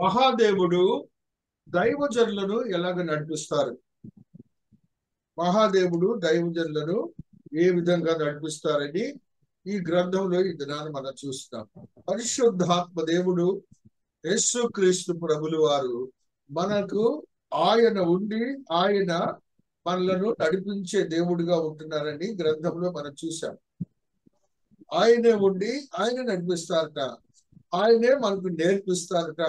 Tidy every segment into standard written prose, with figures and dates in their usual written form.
మహాదేవుడు దైవజనులను ఎలాగ నడిపిస్తారు? మహాదేవుడు దైవజనులను ఏ విధంగా నడిపిస్తారని ఈ గ్రంథంలో ఈ దినాన్ని మనం చూస్తాం. పరిశుద్ధాత్మ దేవుడు యేసుక్రీస్తు ప్రభులు వారు మనకు ఆయన ఉండి ఆయన మనలను నడిపించే దేవుడిగా ఉంటున్నారని గ్రంథంలో మనం చూసాం. ఆయనే ఉండి ఆయన నడిపిస్తారట, ఆయనే మనకు నేర్పిస్తారట.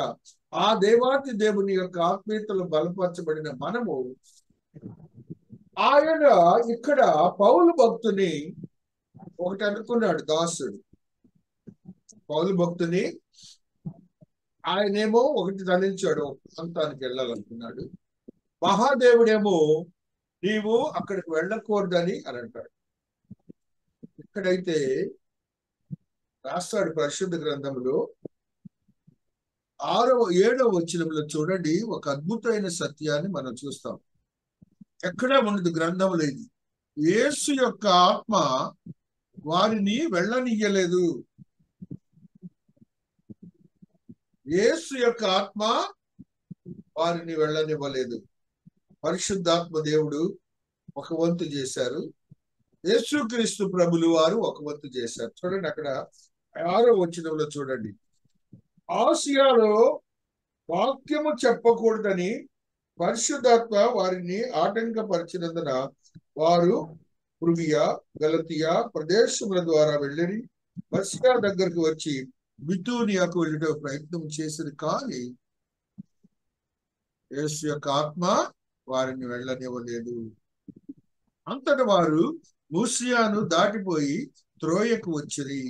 ఆ దేవాతి దేవుని యొక్క ఆత్మీయతలు బలపరచబడిన మనము ఆయన ఇక్కడ పౌలు భక్తుని ఒకటి అనుకున్నాడు. దాసుడు పౌలు భక్తుని ఆయనేమో ఒకటి తలించాడు, ప్రాంతానికి వెళ్ళాలనుకున్నాడు. మహాదేవుడేమో నీవు అక్కడికి వెళ్ళకూడదని అని అంటాడు. ఇక్కడైతే రాస్తాడు పరిశుద్ధ గ్రంథంలో 7వ వచనంలో చూడండి, ఒక అద్భుతమైన సత్యాన్ని మనం చూస్తాం. ఎక్కడా ఉండదు గ్రంథంలో ఇది. యేసు యొక్క ఆత్మ వారిని వెళ్ళనియ్యలేదు. యేసు యొక్క ఆత్మ వారిని వెళ్ళనివ్వలేదు. పరిశుద్ధాత్మ దేవుడు ఒక వంతు చేశారు, యేసుక్రీస్తు ప్రభులు వారు ఒక వంతు చేశారు. చూడండి అక్కడ 6వ వచనంలో చూడండి, ఆసియాలో వాక్యము చెప్పకూడదని పరిశుద్ధాత్మ వారిని ఆటంకపరిచినందున వారు పృగియా గలతియా ప్రదేశముల ద్వారా వెళ్ళి పర్సియా దగ్గరకు వచ్చి బితూనియాకు వెళ్ళే ప్రయత్నం చేసింది. కానీ యేసు యొక్క ఆత్మ వారిని వెళ్ళనివ్వలేదు. అంతట వారు మూసియాను దాటిపోయి త్రోయకు వచ్చిరి.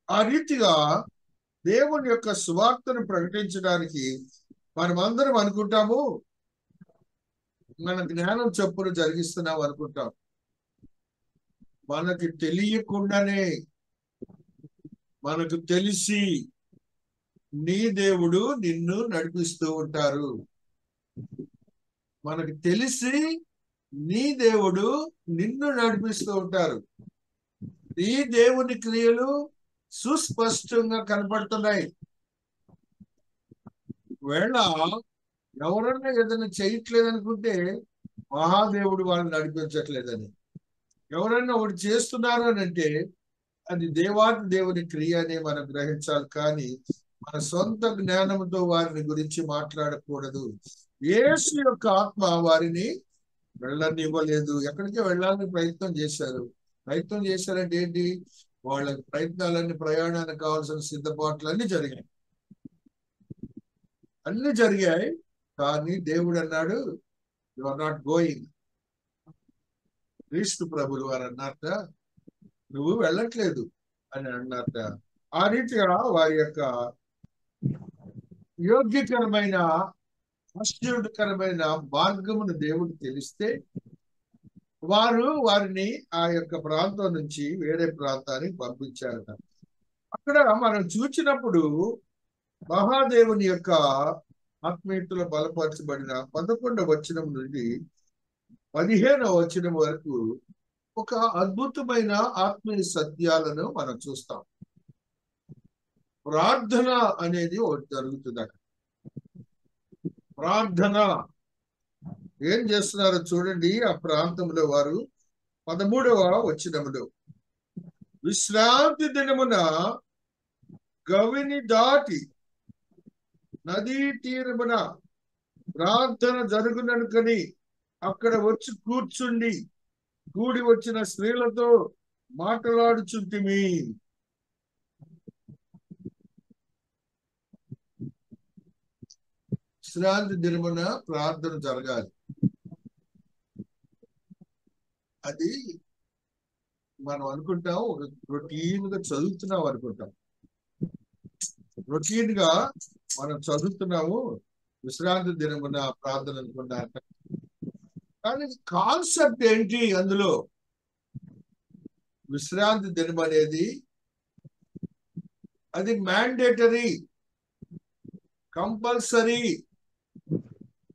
ఆ రీతిగా దేవుని యొక్క సువార్తను ప్రకటించడానికి మనమందరం అనుకుంటాము మన జ్ఞానం చొప్పున జరిగిస్తున్నాం అనుకుంటాం. మనకి తెలియకుండానే, మనకు తెలిసి నీ దేవుడు నిన్ను నడిపిస్తూ ఉంటారు. మనకు తెలిసి నీ దేవుడు నిన్ను నడిపిస్తూ ఉంటారు. నీ దేవుని క్రియలు సుస్పష్టంగా కనపడుతున్నాయి. వేళ ఎవరన్నా ఏదైనా చేయట్లేదనుకుంటే మహాదేవుడు వాళ్ళని నడిపించట్లేదని, ఎవరన్నా ఒకటి చేస్తున్నారు అని అంటే అది దేవాతి దేవుని క్రియ అని మనం గ్రహించాలి. కానీ మన సొంత జ్ఞానంతో వారిని గురించి మాట్లాడకూడదు. యేసు యొక్క ఆత్మ వారిని వెళ్ళనివ్వలేదు. ఎక్కడికి వెళ్ళాలని ప్రయత్నం చేశారంటే ఏంటి? వాళ్ళ ప్రయత్నాలన్నీ, ప్రయాణానికి కావాల్సిన సిద్ధపాట్లు అన్ని జరిగాయి. కానీ దేవుడు అన్నాడు, యు ఆర్ నాట్ గోయింగ్. క్రీస్తు ప్రభులు వారు అన్నారట, నువ్వు వెళ్ళట్లేదు అని అన్నారట. ఆ రీతిగా వారి యొక్క యోగ్యకరమైన ఆశ్చర్యకరమైన మార్గమును దేవుడు తెలిస్తే వారిని ఆ యొక్క ప్రాంతం నుంచి వేరే ప్రాంతానికి పంపించారట. అక్కడ మనం చూసినప్పుడు మహాదేవుని యొక్క ఆత్మీయతలో బలపరచబడిన 11వ వచనం నుండి 15వ వచనం వరకు ఒక అద్భుతమైన ఆత్మీయ సత్యాలను మనం చూస్తాం. ప్రార్థన అనేది ఒకటి జరుగుతుంది అక్కడ. ప్రార్థన ఏం చేస్తున్నారో చూడండి. ఆ ప్రాంతంలో వారు 13వ వచనములో, విశ్రాంతి దినమున గవిని దాటి నదీ తీరమున ప్రార్థన జరుగుననుకని అక్కడ వచ్చి కూడి వచ్చిన స్త్రీలతో మాట్లాడుచుంటిమి. విశ్రాంతి దినమున ప్రార్థన జరగాలి. అది మనం అనుకుంటాం, ఒక రొటీన్ గా చదువుతున్నాం అనుకుంటాం. రొటీన్ గా మనం చదువుతున్నాము, విశ్రాంతి దినమున ప్రార్థన అనుకున్నారట. కానీ కాన్సెప్ట్ ఏంటి అందులో? విశ్రాంతి దినం అనేది అది మ్యాండేటరీ, కంపల్సరీ,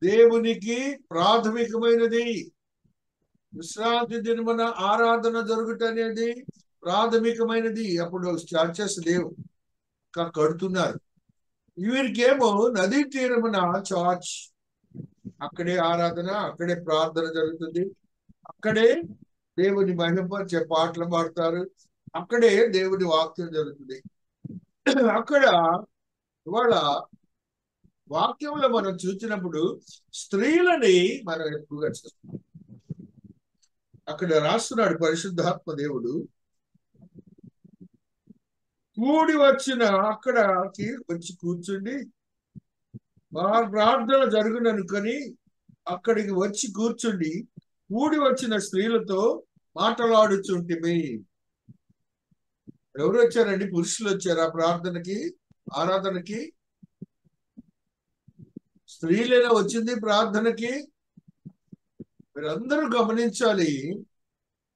దేవునికి ప్రాథమికమైనది. విశ్రాంతి దినమున ఆరాధన జరుగుట అనేది ప్రాథమికమైనది. అప్పుడు చర్చెస్ లేవు, కడుతున్నారు. వీరికేమో నదీ తీరమున చర్చ్, అక్కడే ఆరాధన, అక్కడే ప్రార్థన జరుగుతుంది, అక్కడే దేవుని మహిమపరిచే పాటలు పాడతారు, అక్కడే దేవుని వాక్యం జరుగుతుంది. అక్కడ ఇవాళ వాక్యంలో మనం చూసినప్పుడు స్త్రీలని మనం ఎక్కువగా చూస్తాం. అక్కడ రాస్తున్నాడు పరిశుద్ధాత్మ దేవుడు, కూడి వచ్చిన అక్కడకి వచ్చి కూర్చుండి మా ప్రార్థన జరుగుననుకొని అక్కడికి వచ్చి కూర్చుండి కూడి వచ్చిన స్త్రీలతో మాట్లాడుచుంటిమి. ఎవరు వచ్చారండి? పురుషులు వచ్చారా ప్రార్థనకి, ఆరాధనకి? స్త్రీలేనా వచ్చింది ప్రార్థనకి? మీరందరూ గమనించాలి,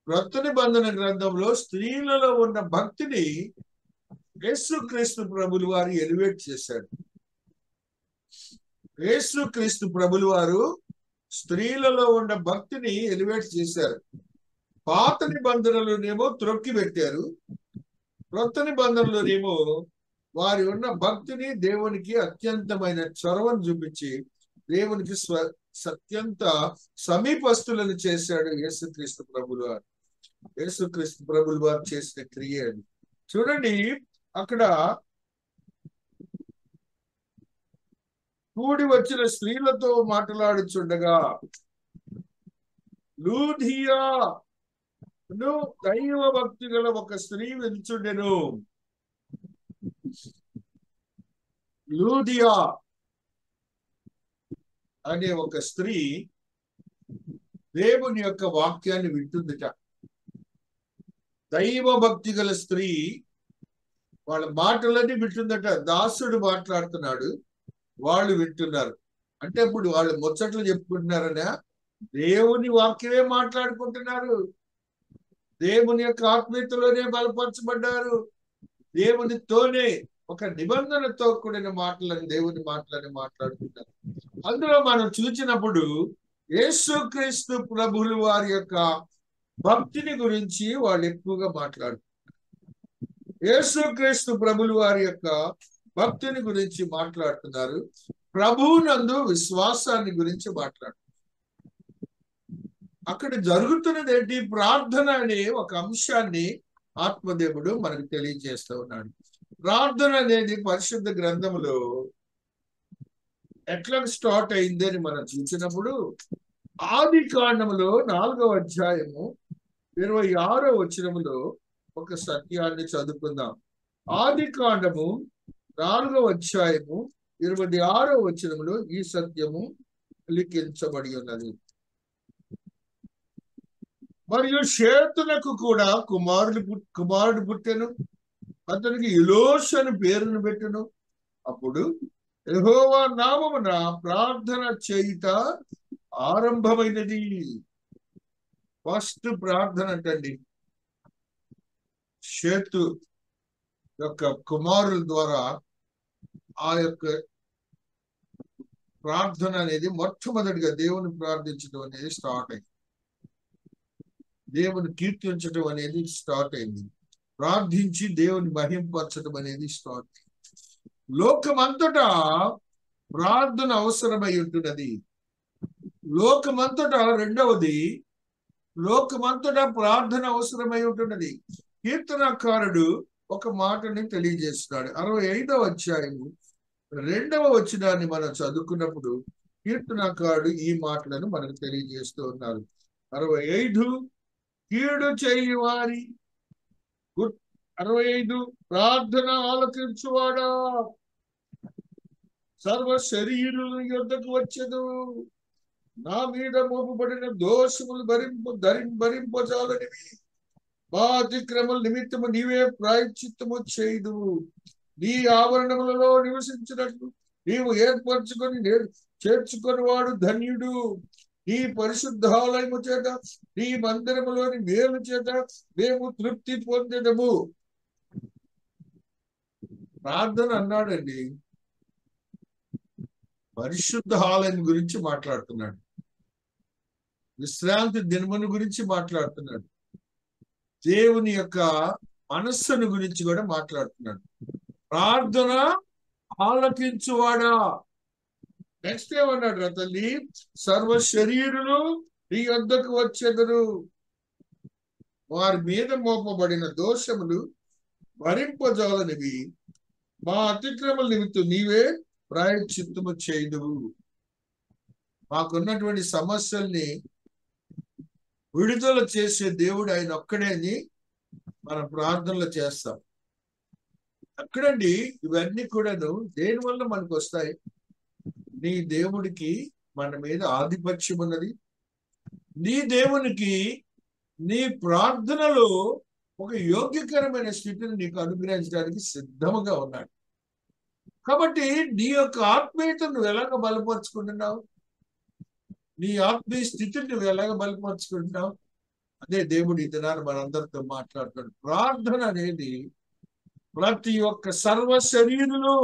క్రొత్త నిబంధన గ్రంథంలో స్త్రీలలో ఉన్న భక్తిని యేసుక్రీస్తు ప్రభులు వారు ఎలివేట్ చేశాడు. యేసుక్రీస్తు ప్రభులు వారు స్త్రీలలో ఉన్న భక్తిని ఎలివేట్ చేశారు. పాత నిబంధనలోనేమో త్రొక్కి పెట్టారు, క్రొత్త నిబంధనలోనేమో వారి ఉన్న భక్తిని దేవునికి అత్యంతమైన చొరవను చూపించి దేవునికి అత్యంత సమీపస్తులను చేశాడు యేసుక్రీస్తు ప్రభులు వారు. యేసుక్రీస్తు ప్రభులు వారు చేసిన క్రియ అది. చూడండి, అక్కడ కూడి వచ్చిన స్త్రీలతో మాట్లాడుచుండగా లూదియా దైవ భక్తి గల ఒక స్త్రీ వెళ్చుండెను. లూదియా అనే ఒక స్త్రీ దేవుని యొక్క వాక్యాన్ని వింటుందిట. దైవ భక్తి గల స్త్రీ వాళ్ళ మాటలన్నీ వింటుందట. దాసుడు మాట్లాడుతున్నాడు, వాళ్ళు వింటున్నారు. అంటే ఇప్పుడు వాళ్ళు ముచ్చట్లు చెప్పుకుంటున్నారనే దేవుని వాక్యమే మాట్లాడుకుంటున్నారు. దేవుని యొక్క ఆత్మీయతలోనే బలపరచబడ్డారు. దేవునితోనే ఒక నిబంధనతో కూడిన మాటలను, దేవుని మాటలని మాట్లాడుతున్నారు. అందులో మనం చూసినప్పుడు యేసుక్రీస్తు ప్రభువుల వారి యొక్క భక్తిని గురించి వాళ్ళు ఎక్కువగా మాట్లాడుతున్నారు. యేసుక్రీస్తు ప్రభువుల వారి యొక్క భక్తిని గురించి మాట్లాడుతున్నారు. ప్రభువునందు విశ్వాసాన్ని గురించి మాట్లాడుతున్నారు. అక్కడ జరుగుతున్నది ఏంటి? ప్రార్థన అనే ఒక అంశాన్ని ఆత్మదేవుడు మనకు తెలియజేస్తూ ఉన్నాడు. ప్రార్థన అనేది పరిశుద్ధ గ్రంథంలో ఎట్లా స్టార్ట్ అయింది అని మనం చూసినప్పుడు ఆది కాండములో 4వ అధ్యాయము 26వ వచనములో ఒక సత్యాన్ని చదువుకుందాం. ఆది కాండము 4వ అధ్యాయము 26వ వచనములో ఈ సత్యము లిఖించబడి ఉన్నది. మరియు షేతునకు కూడా కుమారుడు పుట్టెను, అతనికి ఎలోష్ అని పేరును పెట్టెను. అప్పుడు యెహోవా నామమున ప్రార్థన చేయుట ఆరంభమైనది. ఫస్ట్ ప్రార్థన అంటండి షేతు యొక్క కుమారుల ద్వారా ఆ యొక్క ప్రార్థన అనేది మొట్టమొదటిగా దేవుని ప్రార్థించడం అనేది స్టార్ట్ అయింది. దేవుని కీర్తించడం అనేది స్టార్ట్ అయింది. ప్రార్థించి దేవుని మహింపరచడం అనేది స్టార్ట్ అయింది. లోకమంతటా ప్రార్థన అవసరమై ఉంటున్నది. లోకమంతటా రెండవది, లోకమంతటా ప్రార్థన అవసరమై ఉంటున్నది. కీర్తనకారుడు ఒక మాటని తెలియజేస్తున్నాడు. 65వ అధ్యాయము 2వ వచనాన్ని మనం చదువుకున్నప్పుడు కీర్తనకారుడు ఈ మాటలను మనకు తెలియజేస్తూ ఉన్నారు. 65 కీడు చేయువారి 65 ప్రార్థన ఆలకించువాడా సర్వ శరీరుల యొద్దకు వచ్చెను. నా మీద మోపబడిన దోషములు భరింపజాలనివి. మా అతిక్రమల నిమిత్తము నీవే ప్రాయశ్చిత్తము చేయుదు. నీ ఆవరణములలో నివసించినట్లు నీవు ఏర్పరచుకొని చేర్చుకొని వాడు ధన్యుడు. నీ పరిశుద్ధాలయము చేత, నీ మందిరములోని మేలు చేత మేము తృప్తి పొందెదము. ప్రార్థన అన్నాడండి, పరిశుద్ధ ఆలయం గురించి మాట్లాడుతున్నాడు, విశ్రాంతి దినమును గురించి మాట్లాడుతున్నాడు, దేవుని యొక్క మనస్సును గురించి కూడా మాట్లాడుతున్నాడు. ప్రార్థన ఆలకించువాడా. నెక్స్ట్ ఏమన్నాడు రా తల్లి? సర్వ శరీరులు నీ వద్దకు వచ్చెదరు, వారి మీద మోపబడిన దోషములు భరింపజాలనివి, మా అతిక్రమల నిమిత్తం నీవే ప్రాయశ్చిత్తము చేయుదువు. మాకున్నటువంటి సమస్యల్ని విడుదల చేసే దేవుడు ఆయన ఒక్కడే అని మనం ప్రార్థనలు చేస్తాం. అక్కడండి ఇవన్నీ కూడాను దేని వల్ల మనకు వస్తాయి? నీ దేవుడికి మన మీద ఆధిపత్యం ఉన్నది. నీ దేవునికి నీ ప్రార్థనలో ఒక యోగ్యకరమైన స్థితిని నీకు అనుగ్రహించడానికి సిద్ధముగా ఉన్నాడు. కాబట్టి నీ యొక్క ఆత్మీయతను నువ్వు ఎలాగ బలపరుచుకుంటున్నావు? నీ ఆత్మీయ స్థితిని నువ్వు ఎలాగ బలపరుచుకుంటున్నావు? అదే దేవుడు ఈ దినాన్ని మనందరితో మాట్లాడుతాడు. ప్రార్థన అనేది ప్రతి ఒక్క సర్వ శరీరులు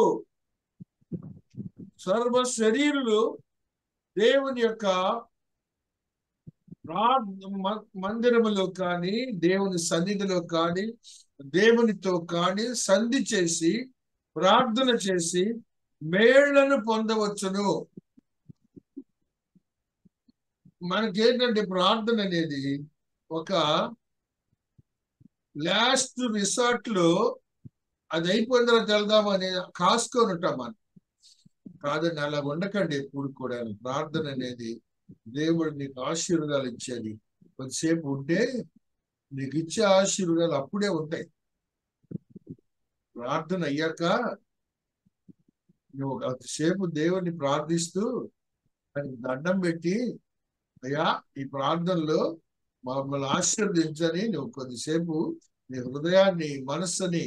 దేవుని యొక్క మందిరములో కానీ, దేవుని సన్నిధిలో కానీ, దేవునితో కానీ సంధి చేసి ప్రార్థన చేసి మేళ్లను పొందవచ్చును. మనకేంటంటే ప్రార్థన అనేది ఒక లాస్ట్ రిసార్ట్ లో అది అయిపోయిన తర్వాత వెళ్దామని కాసుకొని ఉంటాం మనం. కాదండి, అలా ఉండకండి. ఎప్పుడు కూడా ప్రార్థన అనేది దేవుడు నీకు ఆశీర్వాదాలు ఇచ్చేది. కొద్దిసేపు ఉంటే నీకు ఇచ్చే ఆశీర్వాదాలు అప్పుడే ఉంటాయి. ప్రార్థన అయ్యాక నువ్వు కొద్దిసేపు దేవుడిని ప్రార్థిస్తూ ఆయనకు దండం పెట్టి, అయ్యా ఈ ప్రార్థనలో మమ్మల్ని ఆశీర్వదించని నువ్వు కొద్దిసేపు నీ హృదయాన్ని, మనస్సుని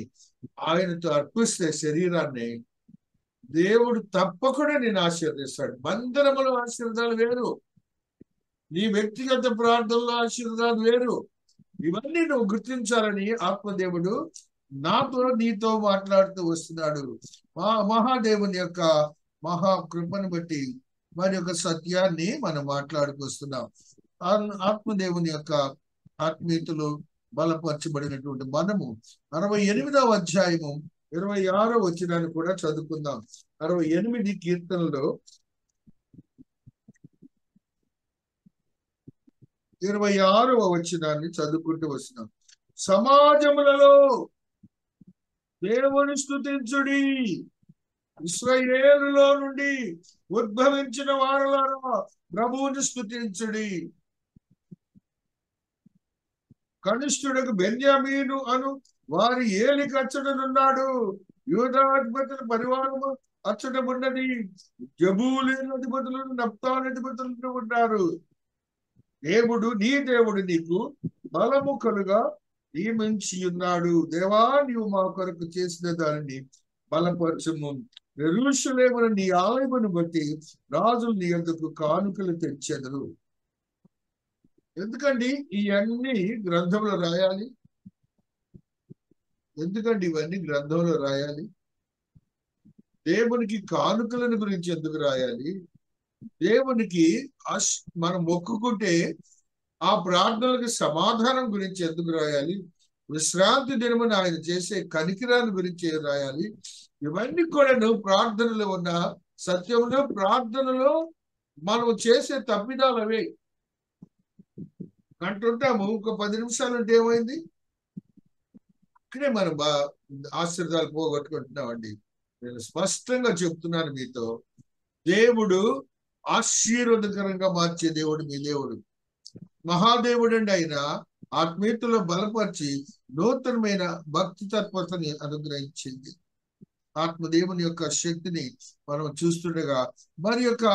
ఆయనతో అర్పిస్తే శరీరాన్ని, దేవుడు తప్పకుండా నేను ఆశీర్వదిస్తాడు. మందిరములో ఆశీర్వాదాలు వేరు, నీ వ్యక్తిగత ప్రార్థనలో ఆశీర్వాదాలు వేరు. ఇవన్నీ నువ్వు గుర్తించాలని ఆత్మదేవుడు నాతో నీతో మాట్లాడుతూ వస్తున్నాడు. మహాదేవుని యొక్క మహాకృపను బట్టి వారి యొక్క సత్యాన్ని మనం మాట్లాడుకొస్తున్నాం. ఆత్మదేవుని యొక్క ఆత్మీయతలో బలపరచబడినటువంటి మనము 68వ అధ్యాయము 26వ వచనాన్ని కూడా చదువుకుందాం. 68 కీర్తనలో 26వ వచనాన్ని చదువుకుంటూ వస్తున్నాం. సమాజములలో దేవుని స్తుతించుడి, ఇశ్రాయేలులో నుండి ఉద్భవించిన వారులారా ప్రభువుని స్తుతించుడి. కనిష్ఠుడకు బెన్యామీను అను వారి ఏలిక అచ్చటనున్నాడు, యూదాధిపతుల పరివారము అచ్చటమున్నది, జబూలూను అధిపతులను, నప్తాలి అధిపతులను ఉన్నారు. దేవుడు నీ దేవుడు నీకు బలము కలుగా నియమించి ఉన్నాడు. దేవా, నీవు మా కొరకు చేసిన దానిని బలపరచుము. యెరూషలేమున నీ ఆలయమును బట్టి రాజులు నీ యొద్దకు కానుకలు తెచ్చెదరు. ఎందుకండి ఇవన్నీ గ్రంథంలో రాయాలి? ఎందుకండి ఇవన్నీ గ్రంథంలో రాయాలి? దేవునికి కానుకలను గురించి ఎందుకు రాయాలి? దేవునికి మనం మొక్కుకుంటే ఆ ప్రార్థనలకు సమాధానం గురించి ఎందుకు రాయాలి? విశ్రాంతి దినమున ఆయన చేసే కనికిరాన్ని గురించి రాయాలి? ఇవన్నీ కూడా ప్రార్థనలో ఉన్న సత్యంలో, ప్రార్థనలో మనం చేసే తప్పిదాలు అవే. అంటుంటాము, ఒక 10 నిమిషాలు ఉంటే ఏమైంది? అక్కడే మనం ఆశీర్వాదాలు పోగొట్టుకుంటున్నామండి. నేను స్పష్టంగా చెప్తున్నాను మీతో, దేవుడు ఆశీర్వాదకరంగా మార్చే దేవుడు మీ దేవుడు. మహాదేవుడు అండి ఆయన. ఆత్మీయతలో బలపరిచి నూతనమైన భక్తి తత్పరతని అనుగ్రహించింది. ఆత్మదేవుని యొక్క శక్తిని మనం చూస్తుండగా మరి యొక్క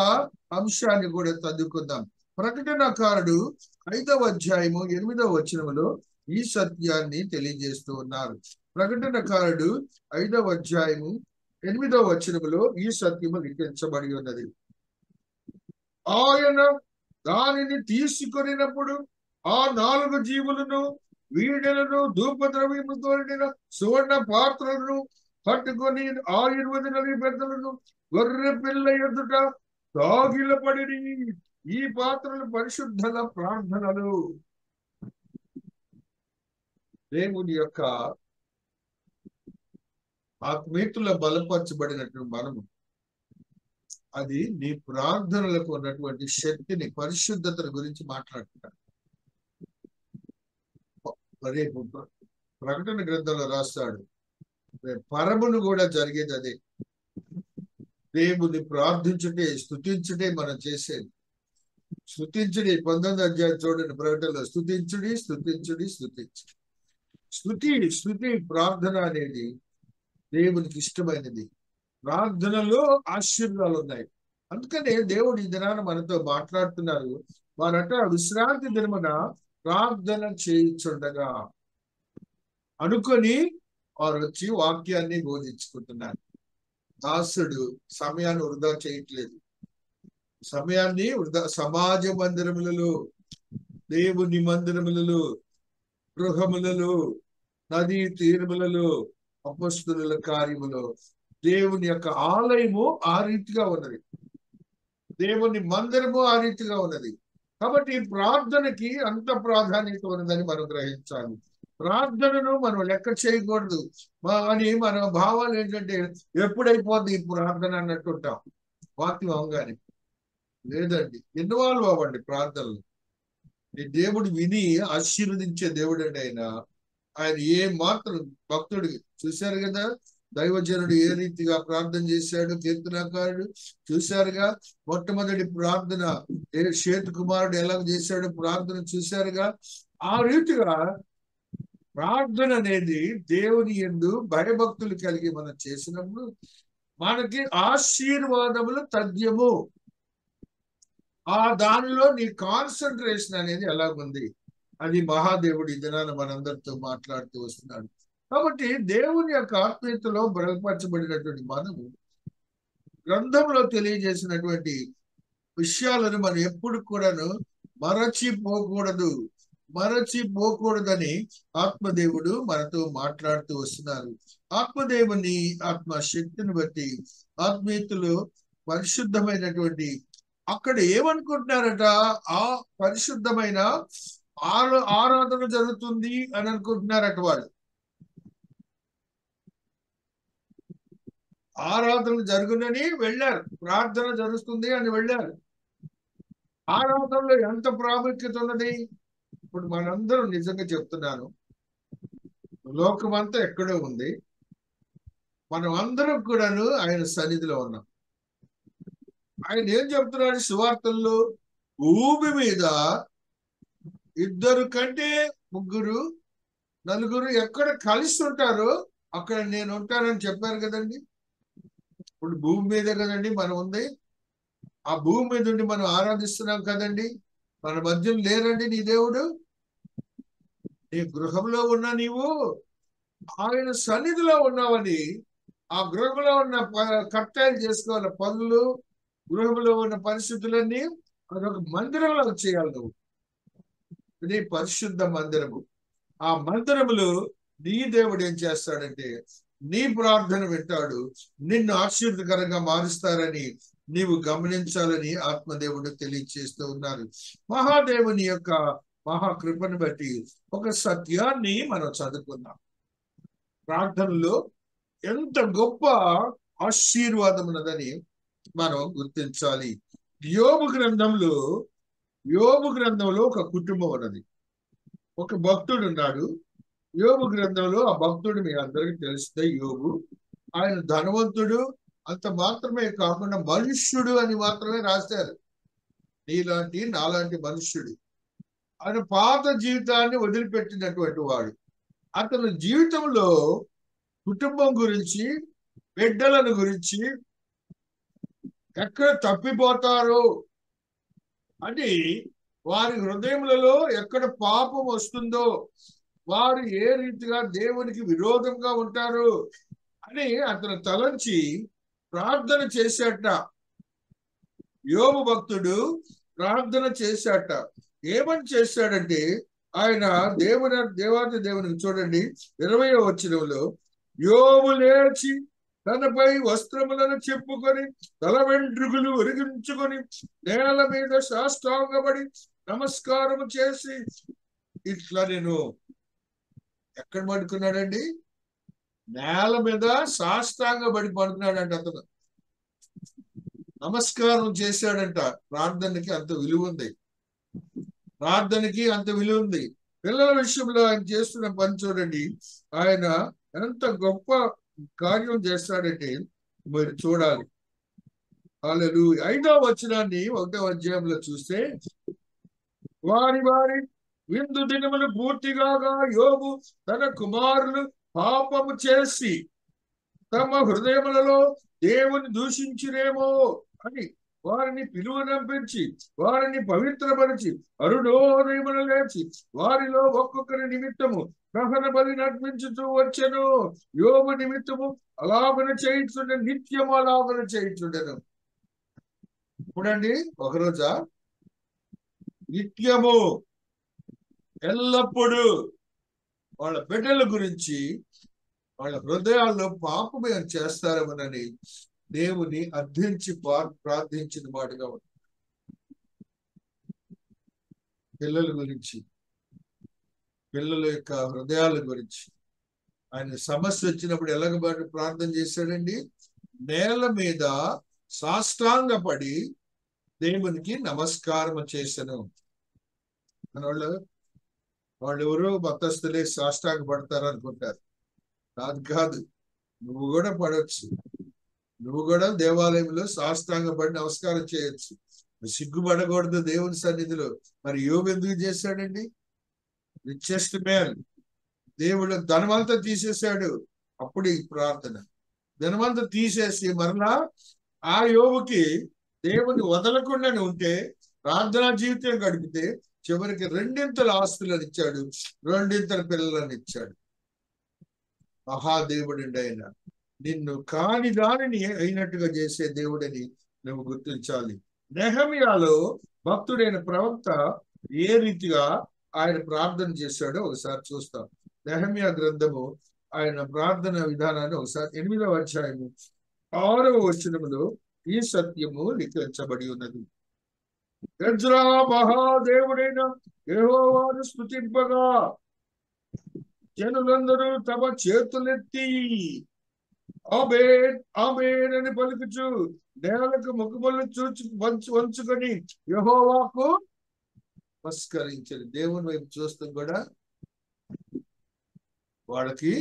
అంశాన్ని కూడా చదువుకుందాం. ప్రకటనకారుడు 5వ అధ్యాయము 8వ వచనములో ఈ సత్యాన్ని తెలియజేస్తూ ఉన్నారు. ప్రకటనకారుడు 5వ అధ్యాయము 8వ వచనములో ఈ సత్యము లిఖించబడి ఉన్నది. ఆయన దానిని తీసుకొనినప్పుడు ఆ 4 జీవులను, వీణలను, ధూపద్రవ్యముతో నిండిన సువర్ణ పాత్రలను పట్టుకొని ఆయుర్వేద పెద్దలను గొర్రె పిల్ల ఎదుట సాగిలపడి, ఈ పాత్రలు పరిశుద్ధల ప్రార్థనలు. దేవుని యొక్క ఆత్మీయతలో బలపరచబడినటువంటి మనము, అది నీ ప్రార్థనలకు ఉన్నటువంటి శక్తిని, పరిశుద్ధతల గురించి మాట్లాడుతున్నాడు. రేపు ప్రకటన గ్రంథంలో రాస్తాడు, పరమును కూడా జరిగేది అదే. దేవుని ప్రార్థించుటే, స్తుతించుటే మనం చేసేది. స్తుతించుడి 19వ అధ్యాయం చూడండి, ప్రకటనలో స్తుతించుడి స్తుతించుడి స్తుతించుడి. స్తుతి ప్రార్థన అనేది దేవునికి ఇష్టమైనది. ప్రార్థనలో ఆశీర్వాదాలు ఉన్నాయి. అందుకనే దేవుడు ఈ దినాన మనతో మాట్లాడుతున్నారు. వారట విశ్రాంతి దినమున ప్రార్థన చేయించుండగా అనుకొని వారు వచ్చి వాక్యాన్ని బోధించుకుంటున్నారు. దాసుడు సమయాన్ని వృధా చేయట్లేదు. సమయాన్ని వృధా, సమాజ మందిరములలో, దేవుని మందిరములలో, గృహములలో, నదీ తీరములలో, అపొస్తలుల కార్యములో, దేవుని యొక్క ఆలయము ఆ రీతిగా ఉన్నది, దేవుని మందిరము ఆ రీతిగా ఉన్నది. కాబట్టి ప్రార్థనకి అంత ప్రాధాన్యత ఉన్నదని మనం గ్రహించాలి. ప్రార్థనను మనం లెక్క చేయకూడదు అని మన భావాలు ఏంటంటే, ఎప్పుడైపోద్ది ఈ ప్రార్థన అన్నట్టుంటాం. వాక్యం అవగానే లేదండి, ఇన్వాల్వ్ అవ్వండి ప్రార్థనలు. ఈ దేవుడు విని ఆశీర్వదించే దేవుడు అండి ఆయన ఏ మాత్రం భక్తుడికి చూశారు కదా, దైవజనుడు ఏ రీతిగా ప్రార్థన చేశాడు, కీర్తనకారుడు చూశారుగా. మొట్టమొదటి ప్రార్థన షేతు కుమారుడు ఎలా చేశాడు ప్రార్థన చూశారుగా. ఆ రీతిగా ప్రార్థన అనేది దేవుని యందు భయభక్తులు కలిగి మనం చేసినప్పుడు మనకి ఆశీర్వాదములు తథ్యము. ఆ దానిలో నీ కాన్సన్ట్రేషన్ అనేది ఎలాగుంది, అది మహాదేవుడు ఈ దినాన మనందరితో మాట్లాడుతూ వస్తున్నాడు. కాబట్టి దేవుని యొక్క ఆత్మీయతలో బలపరచబడినటువంటి మనము గ్రంథంలో తెలియజేసినటువంటి విషయాలను మనం ఎప్పుడు కూడాను మరచిపోకూడదని ఆత్మదేవుడు మనతో మాట్లాడుతూ వస్తున్నారు. ఆత్మదేవుని ఆత్మశక్తిని బట్టి ఆత్మీయతలో పరిశుద్ధమైనటువంటి అక్కడ ఏమనుకుంటున్నారట, ఆ పరిశుద్ధమైన ఆరాధన జరుగుతుంది అని అనుకుంటున్నారట. వాళ్ళు ఆరాధన జరుగునని వెళ్ళారు, ప్రార్థన జరుగుతుంది అని వెళ్ళారు. ఆరాధనలో ఎంత ప్రాముఖ్యత ఉన్నది. ఇప్పుడు మనందరం నిజంగా చెప్తున్నాను, లోకమంతా ఎక్కడో ఉంది, మనం అందరం కూడాను ఆయన సన్నిధిలో ఉన్నాం. ఆయన ఏం చెప్తున్నాడు సువార్తల్లో, భూమి మీద 2 కంటే 3 4 ఎక్కడ కలిసి ఉంటారో అక్కడ నేను ఉంటానని చెప్పారు కదండి. ఇప్పుడు భూమి మీదే కదండి మనం ఉంది, ఆ భూమి మీద ఉండి మనం ఆరాధిస్తున్నాం కదండి. మన మధ్యలో లేరండి నీ దేవుడు. నీ గృహంలో ఉన్న నీవు ఆయన సన్నిధిలో ఉన్నావని, ఆ గృహంలో ఉన్న కట్టాలు చేసుకోవాలి పనులు, గృహంలో ఉన్న పరిస్థితులన్నీ అదొక మందిరంలో చేయాలి నువ్వు. ఇది పరిశుద్ధ మందిరము. ఆ మందిరములో నీ దేవుడు ఏం చేస్తాడంటే నీ ప్రార్థన వింటాడు, నిన్ను ఆశీర్వదకరంగా మారుస్తారని నీవు గమనించాలని ఆత్మదేవుడు తెలియజేస్తూ ఉన్నారు. మహాదేవుని యొక్క మహాకృపను బట్టి ఒక సత్యాన్ని మనం చదువుకున్నాం. ప్రార్థనలో ఎంత గొప్ప ఆశీర్వాదం ఉన్నదని మనం గుర్తించాలి. యోబు గ్రంథంలో ఒక కుటుంబం ఉన్నది, ఒక భక్తుడు ఉన్నాడు. యోబు గ్రంథంలో ఆ భక్తుడు మీ అందరికీ తెలిస్తే యోబు, ఆయన ధనవంతుడు, అంత మాత్రమే కాకుండా మనుష్యుడు అని మాత్రమే రాశారు. నీలాంటి నాలాంటి మనుష్యుడు. ఆయన పాత జీవితాన్ని వదిలిపెట్టినటువంటి వాడు. అతని జీవితంలో కుటుంబం గురించి, బిడ్డలను గురించి, ఎక్కడ తప్పిపోతారో అని, వారి హృదయములలో ఎక్కడ పాపం వస్తుందో, వారు ఏ రీతిగా దేవునికి విరోధంగా ఉంటారు అని అతను తలంచి ప్రార్థన చేశాట. యోబు భక్తుడు ప్రార్థన చేశాట. ఏమని చేశాడంటే, ఆయన దేవాది దేవునికి చూడండి 20వ వచనంలో, యోబు లేచి తనపై వస్త్రములను చెప్పుకొని తల వెంట్రుకలు ఒరిగించుకొని నేల మీద సాష్టాంగపడి నమస్కారం చేసి ఇట్లా, నేను ఎక్కడ పడుకున్నాడండి, నేల మీద సాష్టాంగపడి పడుకున్నాడంట అతను. నమస్కారం చేశాడంట. ప్రార్థనకి అంత విలువ ఉంది. ప్రార్థనకి అంత విలువ ఉంది. పిల్లల విషయంలో ఆయన చేస్తున్న పని చూడండి. ఆయన ఎంత గొప్ప కార్యం చేస్తాడంటే మీరు చూడాలి. హల్లెలూయా. 5వ వచనాన్ని 1వ అధ్యాయంలో చూస్తే, వారి వారి విందు దినములు పూర్తిగాగా యోబు తన కుమారులు పాపము చేసి తమ హృదయములలో దేవుని దూషించిరేమో అని వారిని పిలువనంపించి వారిని పవిత్రపరిచి అరుణోదయమున లేచి వారిలో ఒక్కొక్కరి నిమిత్తము దహన బలి నర్పించుతూ వచ్చెను. యోబు నిమిత్తము అలాగన చేయించుండే, నిత్యము అలాగన చేయించుండెను. ఇప్పుడండి ఒకరోజా, నిత్యము, ఎల్లప్పుడూ వాళ్ళ బిడ్డల గురించి వాళ్ళ హృదయాల్లో పాపమే చేస్తారేమోనని దేవుని అర్థించి ప్రార్థించిన మాటగా ఉంది. పిల్లల గురించి, పిల్లల యొక్క హృదయాల గురించి ఆయన సమస్య వచ్చినప్పుడు ఎలాగ ప్రార్థన చేశాడండి? నేల మీద సాష్టాంగపడి దేవునికి నమస్కారం చేశాను. వాళ్ళు ఎవరో మతస్థులే సాష్టాంగ పడతారు అనుకుంటారు. కాదు కాదు, నువ్వు కూడా పడవచ్చు. నువ్వు కూడా దేవాలయంలో సాష్టాంగ పడి నమస్కారం చేయొచ్చు. సిగ్గుపడకూడదు దేవుని సన్నిధిలో. మరి యోబు ఎందుకు చేశాడండి? Richest man. దేవుడు ధనమంతా తీసేశాడు. అప్పుడు ఈ ప్రార్థన. ధనమంతా తీసేసి మరలా ఆ యోబుకి దేవుని వదలకుండానే ఉంటే, ప్రార్థనా జీవితం గడిపితే చివరికి 2 ఆస్తులను ఇచ్చాడు, 2 పిల్లలను ఇచ్చాడు. మహాదేవుడండి ఆయన. నిన్ను కాని దానిని అయినట్టుగా చేసే దేవుడని నువ్వు గుర్తించాలి. నెహెమ్యాలో భక్తుడైన ప్రవక్త ఏ రీతిగా ఆయన ప్రార్థన చేశాడో ఒకసారి చూస్తాం. నెహెమ్యా గ్రంథము ఆయన ప్రార్థన విధానాన్ని ఒకసారి 8వ అధ్యాయము 6వ వచనములో ఈ సత్యము లిఖించబడి ఉన్నది. ఎజ్రా మహాదేవుడైన యెహోవాను స్తుతింపగా జనులందరూ తమ చేతులెత్తి ఆమేన్ ఆమేన్ అని పలుకుచు నేలకు ముఖములు వంచుకొని యెహోవాకు నమస్కరించారు. దేవుని వైపు చూస్తూ కూడా వాళ్ళకి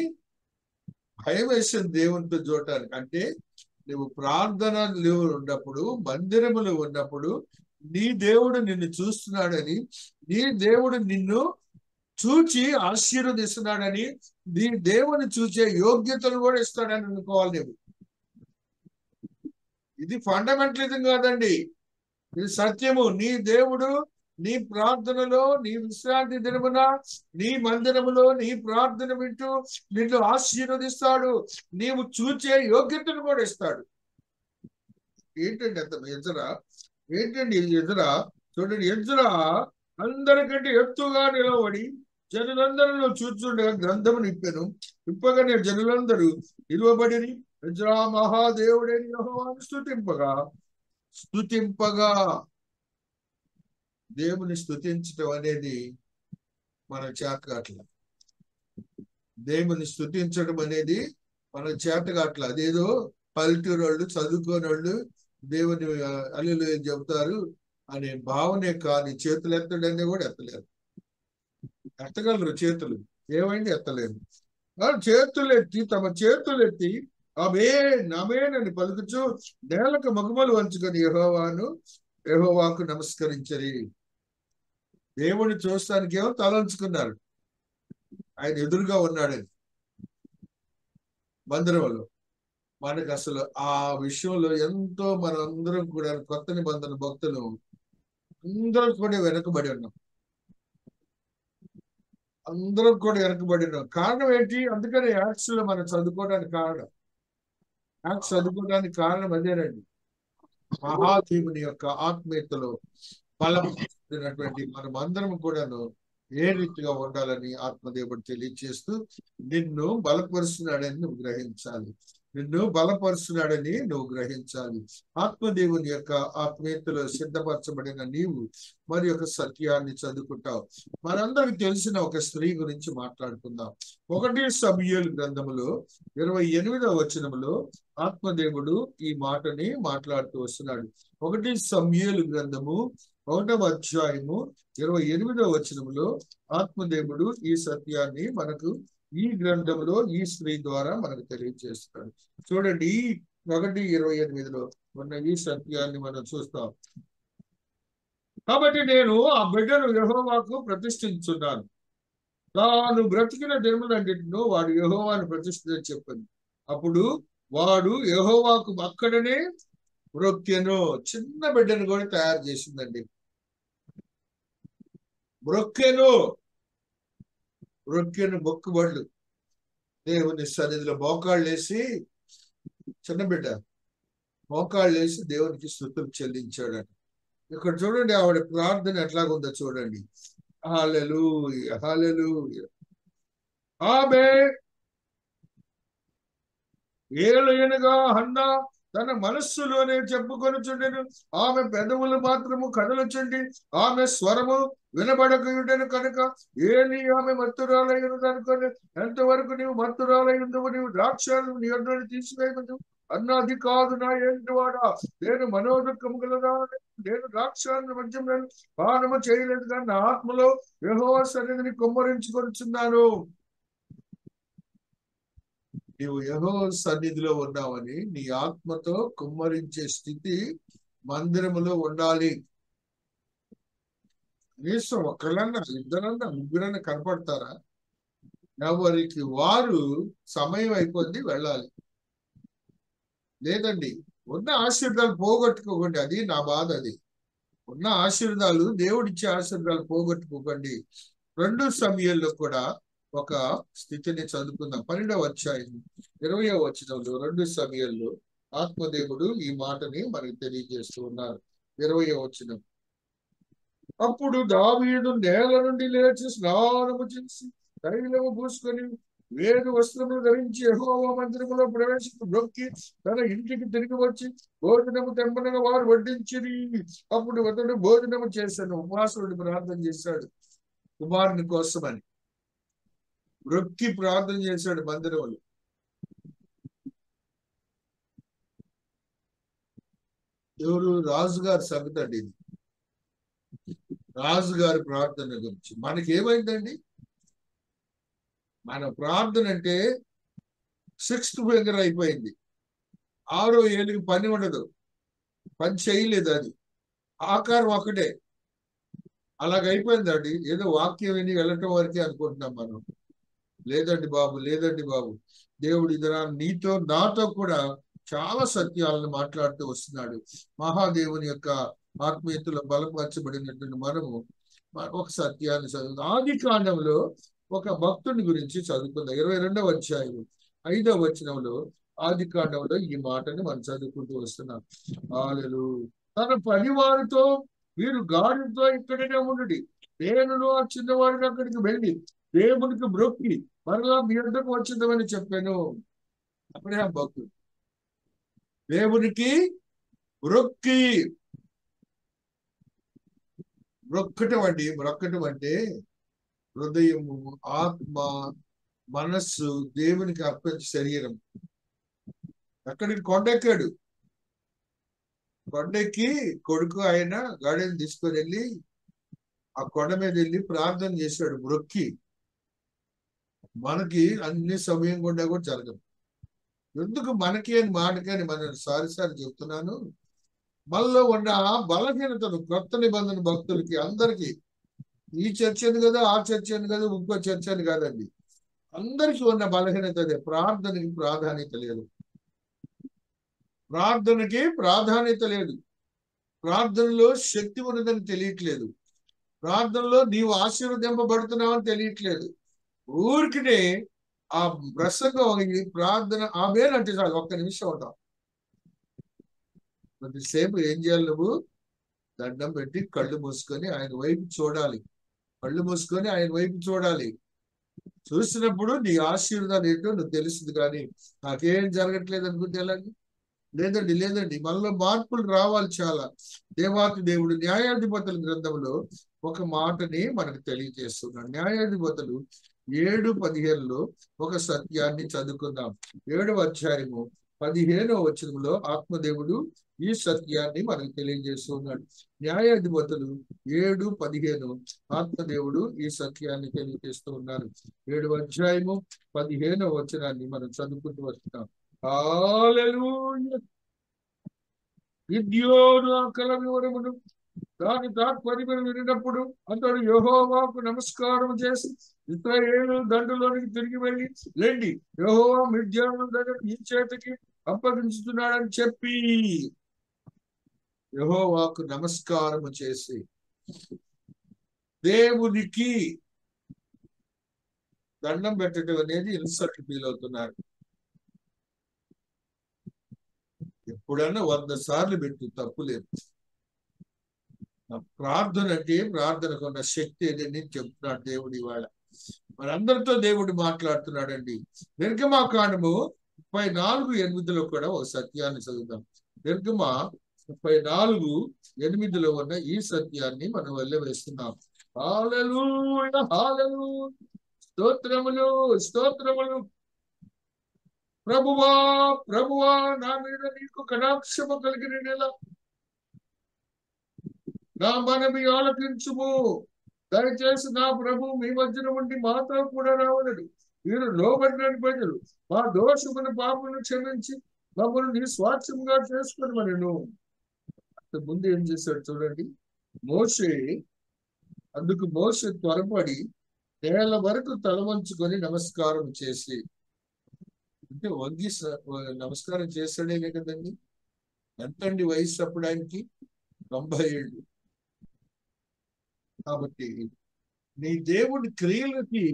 భయం వేసింది దేవునితో చూడటానికి. అంటే నువ్వు ప్రార్థనలు ఉన్నప్పుడు, మందిరములు ఉన్నప్పుడు నీ దేవుడు నిన్ను చూస్తున్నాడని, నీ దేవుడు నిన్ను చూచి ఆశీర్వదిస్తున్నాడని, నీ దేవుని చూచే యోగ్యతను కూడా ఇస్తాడని అనుకోవాలి నువ్వు. ఇది ఫండమెంటలిజం కాదండి, ఇది సత్యము. నీ దేవుడు నీ ప్రార్థనలో, నీ విశ్రాంతి దినమున, నీ మందిరములో నీ ప్రార్థన వింటూ నిన్ను ఆశీర్వదిస్తాడు. నీవు చూచే యోగ్యతను కూడా ఇస్తాడు. ఏంటండి అంత ఎజ్రా? ఏంటండి ఎజ్రా? చూడండి, ఎజ్రా అందరికంటే ఎత్తుగా నిలబడి జనులందరూ చూచుండగా గ్రంథమును ఇప్పెను. ఇప్పగానే జనులందరూ నిలువబడి ఎజ్రా మహాదేవుడని యెహోవాను స్తుతింపగా దేవుని స్తుతించటం అనేది మన చేతగాట్ల. దేవుని స్తుతించడం అనేది మన చేతగాట్ల. అదేదో పల్లెటూరు వాళ్ళు, చదువుకోని వాళ్ళు దేవుని హల్లెలూయా చెబుతారు అనే భావనే కానీ చేతులు ఎత్తడనే కూడా ఎత్తలేరు. ఎత్తగలరు చేతులు, ఏమైంది ఎత్తలేరు. తమ చేతులు ఎత్తి ఆమేన్ ఆమేన్ అని పలుకుచు నేలకు ముఖములు వంచుకొని యెహోవాకు నమస్కరించరి. దేవుని చూస్తానికి ఏమో తలంచుకున్నారు, ఆయన ఎదురుగా ఉన్నాడని మందిరంలో. మనకు అసలు ఆ విషయంలో ఎంతో మనందరం కూడా కొత్త నిబంధన భక్తులు అందరం కూడా వెనకబడి ఉన్నాం. అందరం కూడా వెనకబడి ఉన్నాం. కారణం ఏంటి? అందుకని యాక్ట్స్ లో మనం చదువుకోవడానికి కారణం, యాక్ట్స్ చదువుకోవడానికి కారణం అదేనండి. మహాదేవుని యొక్క ఆత్మీయతలో బలం పొందినటువంటి మనం అందరం కూడాను ఏ రీతిగా ఉండాలని ఆత్మదేవుడు తెలియచేస్తూ నిన్ను బలపరుస్తున్నాడని నువ్వు గ్రహించాలి. నిన్ను బలపరుస్తున్నాడని నువ్వు గ్రహించాలి. ఆత్మదేవుని యొక్క ఆత్మీయతలో సిద్ధపరచబడిన నీవు మరి యొక్క సత్యాన్ని చదువుకుంటావు. మనందరికి తెలిసిన ఒక స్త్రీ గురించి మాట్లాడుకుందాం. 1 సమూయేలు గ్రంథములో 28వ వచనములో ఆత్మదేవుడు ఈ మాటని మాట్లాడుతూ వస్తున్నాడు. 1 సమూయేలు గ్రంథము 1వ అధ్యాయము 28వ వచనములో ఆత్మదేవుడు ఈ సత్యాన్ని మనకు ఈ గ్రంథంలో ఈ స్త్రీ ద్వారా మనకు తెలియజేస్తాడు. చూడండి, 1:28లో ఉన్న ఈ సత్యాన్ని మనం చూస్తాం. కాబట్టి నేను ఆ బిడ్డను యెహోవాకు ప్రతిష్ఠించున్నాను, తాను బ్రతికిన దినములన్నిటిలో వాడు యెహోవాను ప్రతిష్ఠించని చెప్పింది. అప్పుడు వాడు యెహోవాకు అక్కడనే మ్రొక్కెను. చిన్న బిడ్డను కూడా తయారు చేసిందండి. మ్రొక్కెను మొక్కుబడులు దేవుని సన్నిధిలో మోకాళ్ళు వేసి, చిన్న బిడ్డ మోకాళ్ళు వేసి దేవునికి స్తుతులు చెల్లించాడు. ఇక్కడ చూడండి ఆవిడ ప్రార్థన ఎట్లాగుందో చూడండి. హల్లెలూయా, హల్లెలూయా. ఆమె ఏలయనగా హన్నా తన మనస్సులోనే చెప్పుకొనుచుండెను. ఆమె పెదవులు మాత్రము కదలుచుండి ఆమె స్వరము వినబడకుండెను కనుక ఏలి ఆమె మత్తురాలయ్యున్నది అనుకొని, ఎంతవరకు నీవు మత్తురాలయ్యుందువు, నీవు ద్రాక్షాలను నీ యొద్ద నుండి తీసివేయమను అన్నది కాదు నా ఏంటి వాడా, నేను మనోదుఖము గలదానని నేను ద్రాక్షాలను మద్యం పానము చేయలేదు, కానీ నా ఆత్మలో యెహోవా సన్నిధిని కుమ్మరించుకొనుచున్నాను. నీవు యెహోవా సన్నిధిలో ఉన్నావని నీ ఆత్మతో కుమ్మరించే స్థితి మందిరములో ఉండాలి. కనీసం ఒకళ్ళన్నా, ఇద్దరన్నా, ముగ్గురన్నా కనపడతారా? ఎవరికి వారు సమయం అయిపోద్ది వెళ్ళాలి. లేదండి, ఉన్న ఆశీర్వాదాలు పోగొట్టుకోకండి. అది నా బాధ. అది ఉన్న ఆశీర్వాదాలు, దేవుడిచ్చే ఆశీర్వాదాలు పోగొట్టుకోకండి. 2 సమూయేలులో కూడా ఒక స్థితిని చదువుకుందాం. 12వ అధ్యాయం 20వ వచనంలో 2 సమూయేలులో ఆత్మదేవుడు ఈ మాటని మనకు తెలియజేస్తూ ఉన్నారు. 20వ వచనం. అప్పుడు దావీదు నేల నుండి లేచి స్నానము చేసి తైలము పూసుకొని వేరు వస్త్రములు ధరించి యెహోవా మందిరములో ప్రవేశించి మ్రొక్కి తన ఇంటికి తిరిగి వచ్చి భోజనము తెమ్మనగా వారు వడ్డించిరి. అప్పుడు అతడు భోజనము చేశాను. ఉపవాసుడు ప్రార్థన చేశాడు కుమారుని కోసమని. మ్రొక్కి ప్రార్థన చేశాడు మందిరంలో. ఎవరు? రాజుగారి సంగతి అండి ఇది. రాజుగారి ప్రార్థన గురించి మనకి ఏమైందండి? మన ప్రార్థన అంటే 6th ఫింగర్ అయిపోయింది. 6వ ఏలుకి పని ఉండదు, పని చేయలేదు. అది ఆకారం ఒకటే. అలాగైపోయిందండి. ఏదో వాక్యం విని వెళ్ళటం వరకే అనుకుంటున్నాం మనం. లేదండి బాబు, లేదండి బాబు. దేవుడు ఇదరా నీతో నాతో కూడా చాలా సత్యాలను మాట్లాడుతూ వస్తున్నాడు. మహాదేవుని యొక్క ఆత్మీయతలో బలపరచబడినటువంటి మనము ఒక సత్యాన్ని చదువుతాం. ఆది కాండంలో ఒక భక్తుని గురించి చదువుకుందాం. 22వ అధ్యాయం 5వ వచనంలో ఆది కాండంలో ఈ మాటని మనం చదువుకుంటూ వస్తున్నాం. హల్లెలూయా. తన పనివారితో వీరు గాడితో ఇక్కడనే ఉండుడి, నేను ఆ చిన్నవాడిని అక్కడికి వెళ్ళి దేవునికి మ్రొక్కి మరలా మీ యొద్దకు వచ్చిందని చెప్పాను. అబ్రహాం భక్తుడు దేవునికి మ్రొక్కటం అంటే హృదయము, ఆత్మ, మనస్సు దేవునికి అర్పించే శరీరం. అక్కడికి కొండెక్కాడు. కొండెక్కి కొడుకు ఆయన గాడిని తీసుకొని వెళ్ళి ఆ కొండ మీద వెళ్ళి ప్రార్థన చేశాడు మ్రొక్కి. మనకి అన్ని సమయం గుండా కూడా జరగదు. ఎందుకు మనకి అని మాటకని మనం సారి చెప్తున్నాను. మనలో ఉన్న బలహీనతను క్రొత్త నిబంధన భక్తులకి అందరికీ, ఈ చర్చ అని కదా, ఆ చర్చ అని కదా, ఇంకో చర్చ అని కాదండి, అందరికీ ఉన్న బలహీనత అదే. ప్రార్థనకి ప్రాధాన్యత లేదు. ప్రార్థనలో శక్తి ఉన్నదని తెలియట్లేదు. ప్రార్థనలో నీవు ఆశీర్వదింపబడుతున్నావని తెలియట్లేదు. ఊరికినే ఆ ప్రసంగం ప్రార్థన ఆమేనంటే చాలు, ఒక్క నిమిషం ఉంటాం. కొద్దిసేపు ఏం చేయాలి? నువ్వు దండం పెట్టి కళ్ళు మూసుకొని ఆయన వైపు చూడాలి. చూసినప్పుడు నీ ఆశీర్వాదాలు ఏంటో నువ్వు తెలుస్తుంది, కానీ నాకేం జరగట్లేదు అనుకుంటే ఎలాగ? లేదండి, లేదండి, మనలో మార్పులు రావాలి చాలా. దేవాతి దేవుడు న్యాయాధిపతుల గ్రంథంలో ఒక మాటని మనకు తెలియజేస్తున్నాడు. న్యాయాధిపతులు 7:15లో ఒక సత్యాన్ని చదువుకుందాం. 7వ అధ్యాయము 15వ వచనంలో ఆత్మదేవుడు ఈ సత్యాన్ని మనకు తెలియజేస్తున్నాడు. న్యాయాధిపతులు 7:15 ఆత్మదేవుడు ఈ సత్యాన్ని తెలియజేస్తూ ఉన్నారు. 7వ అధ్యాయము 15వ వచనాన్ని మనం చదువుకుంటూ వస్తున్నాం. హల్లెలూయా. గిద్యోను ఆ కల వివరమును దాని తాత్పర్యమును వినినప్పుడు అతడు యెహోవాకు నమస్కారం చేసి ఇశ్రాయేలు దండులోనికి తిరిగి వెళ్ళి, రండి, యెహోవా మిద్యాను దగ్గర ఈ చేతికి అప్పగించుతున్నాడని చెప్పి యెహోవాకు నమస్కారం చేసి దేవునికి దండం పెట్టడం అనేది ఇన్సల్ట్ ఫీల్ అవుతున్నారు. ఎప్పుడైనా 100 సార్లు పెట్టు, తప్పు లేదు. ప్రార్థన అంటే ప్రార్థనకు ఉన్న శక్తి ఏదని చెప్తున్నాడు దేవుడు ఇవాళ. మనందరితో దేవుడు మాట్లాడుతున్నాడండి. నిర్గమాకాండము 34:8లో కూడా ఒక సత్యాన్ని చదువుదాం. నిర్గమ 34:8లో ఉన్న ఈ సత్యాన్ని మనం వెళ్ళవేస్తున్నాం. హల్లెలూయా, హల్లెలూయా, స్తోత్రములు, స్తోత్రములు. ప్రభువా, ప్రభువా, నా మీద నీకు కటాక్షము కలిగిన నెల నా మనవి ఆలకించుము. దయచేసి నా ప్రభు మీ మధ్యన ఉండి మాతో కూడా రావలడు. మీరు లోబడిన ప్రజలు మా దోషమును పాపమును క్షమించి మమ్మల్ని నీ స్వాస్థ్యంగా చేసుకుని మనను. ముందు ఏం చేశాడు చూడండి. అందుకు మోషే త్వరపడి నేల వరకు తల వంచుకొని నమస్కారం చేసి, అంటే వంగి నమస్కారం చేశాడే కదండి. ఎంతండి వయసు అప్పుడు ఆయనకి? 90 ఏళ్ళు. కాబట్టి నీ దేవుడి క్రియలకి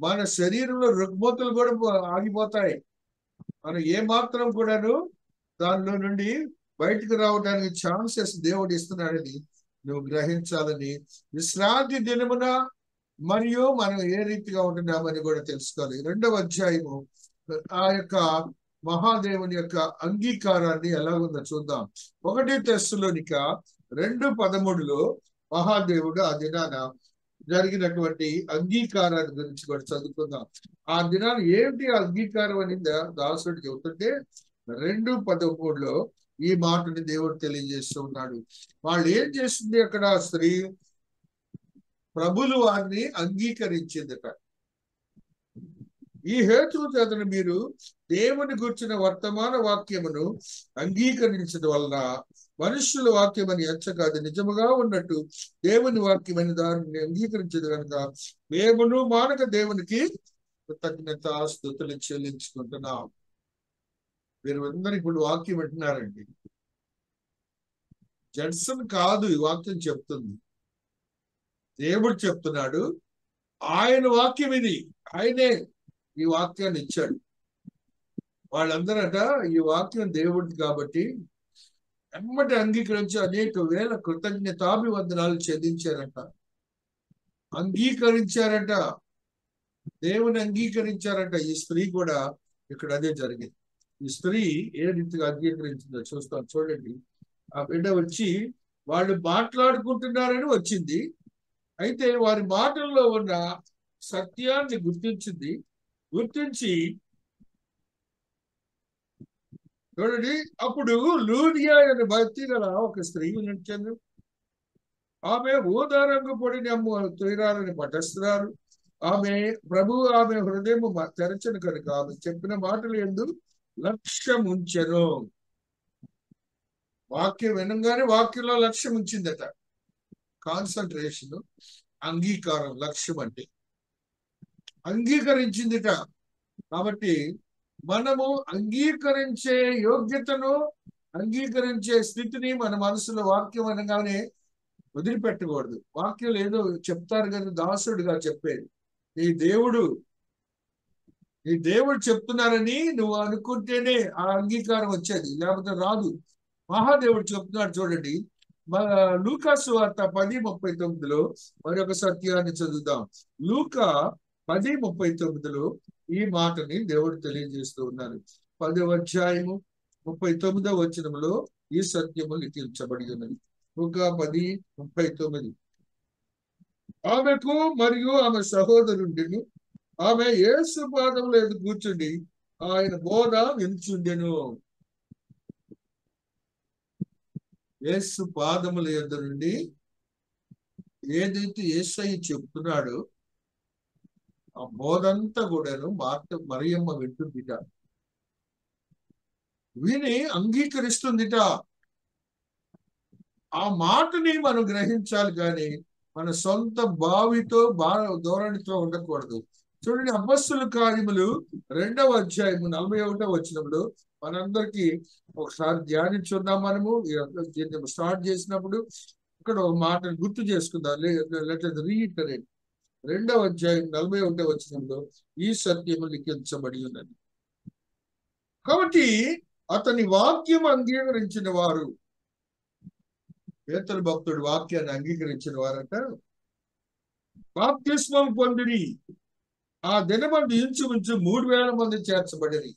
మన శరీరంలో రుగ్మతులు కూడా ఆగిపోతాయి. మనం ఏమాత్రం కూడాను దానిలో నుండి బయటకు రావడానికి ఛాన్సెస్ దేవుడు ఇస్తున్నాడని నువ్వు గ్రహించాలని, విశ్రాంతి దినమున మరియు మనం ఏ రీతిగా ఉంటున్నామని కూడా తెలుసుకోవాలి. 2వ అధ్యాయము ఆ యొక్క మహాదేవుని యొక్క అంగీకారాన్ని ఎలా ఉందో చూద్దాం. 1 తెస్సలోనిక 2:13లో మహాదేవుడు ఆ దినాన జరిగినటువంటి అంగీకారాన్ని గురించి కూడా చదువుకుందాం. ఆ దినాలు ఏమిటి అంగీకారం అని దాసుడు చెబుతుంటే 2:13లో ఈ మాటని దేవుడు తెలియజేస్తూ ఉన్నాడు. వాళ్ళు ఏం చేస్తుంది అక్కడ? స్త్రీ ప్రభులు వారిని అంగీకరించిందట. ఈ హేతువు చేతను మీరు దేవుని గుర్చిన వర్తమాన వాక్యమును అంగీకరించడం వలన మనుష్యుల వాక్యమని ఎంచక అది నిజముగా ఉన్నట్టు దేవుని వాక్యమని దానిని అంగీకరించదు కనుక మేమును మానక దేవునికి కృతజ్ఞత స్తుతులు చెల్లించుకుంటున్నాం. మీరు అందరూ ఇప్పుడు వాక్యం వింటున్నారండి. జడ్సన్ కాదు ఈ వాక్యం చెప్తుంది, దేవుడు చెప్తున్నాడు. ఆయన వాక్యం ఇది, ఆయనే ఈ వాక్యాన్ని ఇచ్చాడు. వాళ్ళందరట ఈ వాక్యం దేవుడిది కాబట్టి ఎమ్మటి అంగీకరించి అనేక వేల కృతజ్ఞతాభివందనాలు చెల్లించారట, అంగీకరించారట, దేవుని అంగీకరించారట. ఈ స్త్రీ కూడా ఇక్కడ అదే జరిగింది. ఈ స్త్రీ ఏ రీతిగా అంగీకరించిందో చూస్తాం. చూడండి, ఆ బిడ్డ వచ్చి వాళ్ళు మాట్లాడుకుంటున్నారని వచ్చింది. అయితే వారి మాటల్లో ఉన్న సత్యాన్ని గుర్తించి చూడండి, అప్పుడు లూదియా అనే భక్తి గల ఒక స్త్రీ నడిచాను. ఆమె ఊదా రంగు పొడిని తొయ్యాలని పటస్తున్నారు. ఆమె హృదయం తెరచను కనుక ఆమె చెప్పిన మాటలు యందు లక్ష్యం ఉంచెను. వాక్యం వినగానే వాక్యంలో లక్ష్యం ఉంచిందట. కాన్సన్ట్రేషన్, అంగీకారం, లక్ష్యం అంటే అంగీకరించిందిట. కాబట్టి మనము అంగీకరించే యోగ్యతను, అంగీకరించే స్థితిని మన మనసులో వాక్యం అనగానే వదిలిపెట్టకూడదు. వాక్యం ఏదో చెప్తారు కదా, దాసుడుగా చెప్పేది. నీ దేవుడు చెప్తున్నారని నువ్వు అనుకుంటేనే ఆ అంగీకారం వచ్చేది, లేకపోతే రాదు. మహాదేవుడు చెప్తున్నాడు చూడండి. లూకా సువార్త 10:39లో మరొక సత్యాన్ని చదువుదాం. లూకా 10:39 ఈ మాటని దేవుడు తెలియజేస్తూ ఉన్నారు. 10వ అధ్యాయము 39వ వచనంలో ఈ సత్యము లిఖించబడి ఉన్నది. లూకా 10:39. ఆమెకు మరియు ఆమె సహోదరుండిను ఆమె యేసు పాదముల ఎదుట కూర్చుండి ఆయన బోధ వినుచుండెను. యేసు పాదముల యొద్ద నుండి ఏదైతే యేసయ్య చెప్తున్నాడో ఆ బోధంతా కూడాను మరియమ్మ వింటుందిట, విని అంగీకరిస్తుందిట. ఆ మాటని మనం గ్రహించాలి, కానీ మన సొంత బావితో ధోరణితో ఉండకూడదు. చూడండి, అపొస్తలుల కార్యములు 2వ అధ్యాయము 41వ వచనంలో మనందరికీ ఒకసారి ధ్యానించున్నాం. మనము స్టార్ట్ చేసినప్పుడు ఇక్కడ ఒక మాటను గుర్తు చేసుకుందాం. Let us reiterate. 2వ అధ్యాయం 41వ వచనంలో ఈ సత్యము లిఖించబడి ఉన్నది. కాబట్టి అతని వాక్యం అంగీకరించిన వారు, పేతురు భక్తుడు వాక్యాన్ని అంగీకరించిన వారంట బాప్తిస్మం పొందిరి. ఆ దినమందు ఇంచుమించు 3,000 మంది చేర్చబడిరి,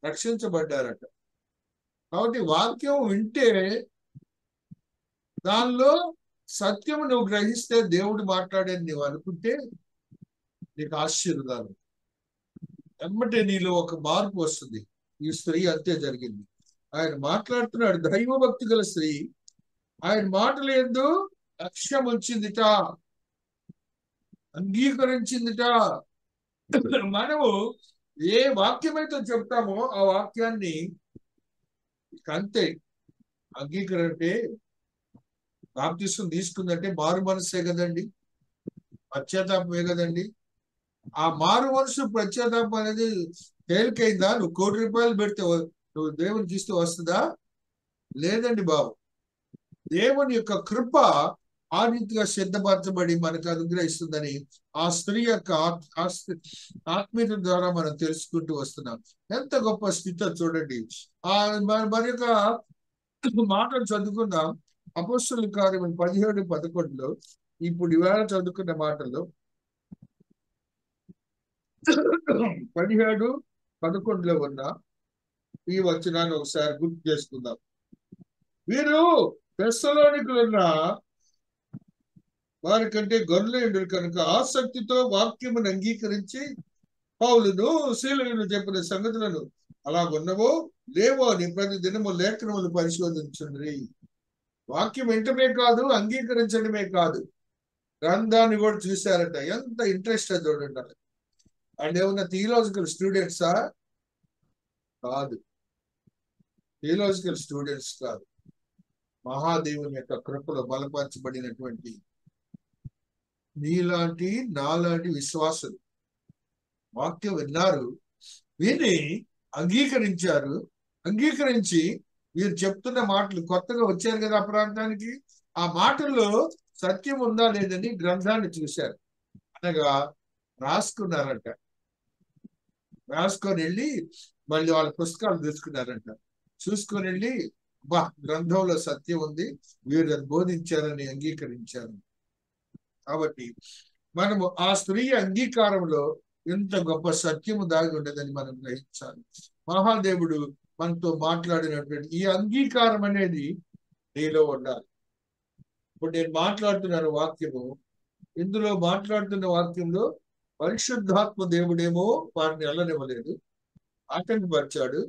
రక్షించబడ్డారట. కాబట్టి వాక్యం వింటే, దానిలో సత్యము నువ్వు గ్రహిస్తే, దేవుడు మాట్లాడేది నువ్వు అనుకుంటే నీకు ఆశీర్వాదాలు ఎమ్మటే నీలో ఒక మార్పు వస్తుంది. ఈ స్త్రీ అంతే జరిగింది. ఆయన మాట్లాడుతున్నాడు, దైవభక్తి గల స్త్రీ. ఆయన మాటలు యందు లక్ష్యం ఉంచిందిట, అంగీకరించిందిట. మనము ఏ వాక్యమైతే చెప్తామో ఆ వాక్యాన్ని అంతే అంగీకరంటే, బాప్తిస్మం తీసుకుందంటే మారు మనసే కదండి, పశ్చాత్తాపమే కదండి. ఆ మారు మనసు పశ్చాత్తాపం అనేది తేలికైందా? నువ్వు ₹1,00,00,000 పెడితే నువ్వు దేవునికి ఇస్తూ వస్తుందా? లేదండి బాబు. దేవుని యొక్క కృప ఆ రీతిగా సిద్ధపరచబడి మనకు అనుగ్రహిస్తుందని ఆ స్త్రీ యొక్క ఆత్మీయత ద్వారా మనం తెలుసుకుంటూ వస్తున్నాం. ఎంత గొప్ప స్థితి చూడండి. మరి యొక్క మాటలు చదువుకుందాం. అపొస్తలుల కార్యము 17:11 ఇప్పుడు ఇవాళ చదువుకున్న మాటల్లో 17:11 ఉన్న ఈ వచనాన్ని ఒకసారి గుర్తు చేసుకుందాం. వీరు తెస్సలోనికులున్న వారి కంటే గొర్రెలు కనుక ఆసక్తితో వాక్యమును అంగీకరించి పౌలును శీలను చెప్పిన సంగతులను అలాగున్నవో లేవో అని ప్రతి దినము లేఖనములు పరిశోధించండి. వాక్యం వింటమే కాదు, అంగీకరించడమే కాదు, గ్రంథాన్ని కూడా చూశారట. ఎంత ఇంట్రెస్ట్ చూడండి. అండ్ ఏమన్నా థియలాజికల్ స్టూడెంట్సా? కాదు, థియలాజికల్ స్టూడెంట్స్ కాదు. మహాదేవుని యొక్క కృపలో బలపరచబడినటువంటి నీలాంటి నాలాంటి విశ్వాసులు వాక్యం విన్నారు, విని అంగీకరించారు. అంగీకరించి వీరు చెప్తున్న మాటలు కొత్తగా వచ్చారు కదా ఆ ప్రాంతానికి, ఆ మాటల్లో సత్యం ఉందా లేదని గ్రంథాన్ని చూశారు, అనగా రాసుకున్నారంట. రాసుకొని వెళ్ళి మళ్ళీ వాళ్ళ పుస్తకాలు చూసుకున్నారంట. చూసుకొని వెళ్ళి గ్రంథంలో సత్యం ఉంది, వీరు బోధించారని అంగీకరించారు. కాబట్టి మనము ఆ స్త్రీ అంగీకారంలో ఎంత గొప్ప సత్యము దాగి ఉండదని మనం గ్రహించాలి. మహాదేవుడు మనతో మాట్లాడినటువంటి ఈ అంగీకారం అనేది నీలో ఉండాలి. ఇప్పుడు నేను మాట్లాడుతున్నాను వాక్యము, ఇందులో మాట్లాడుతున్న వాక్యంలో పరిశుద్ధాత్మ దేవుడేమో వారిని వెళ్ళనివ్వలేదు, ఆటంకపరిచాడు.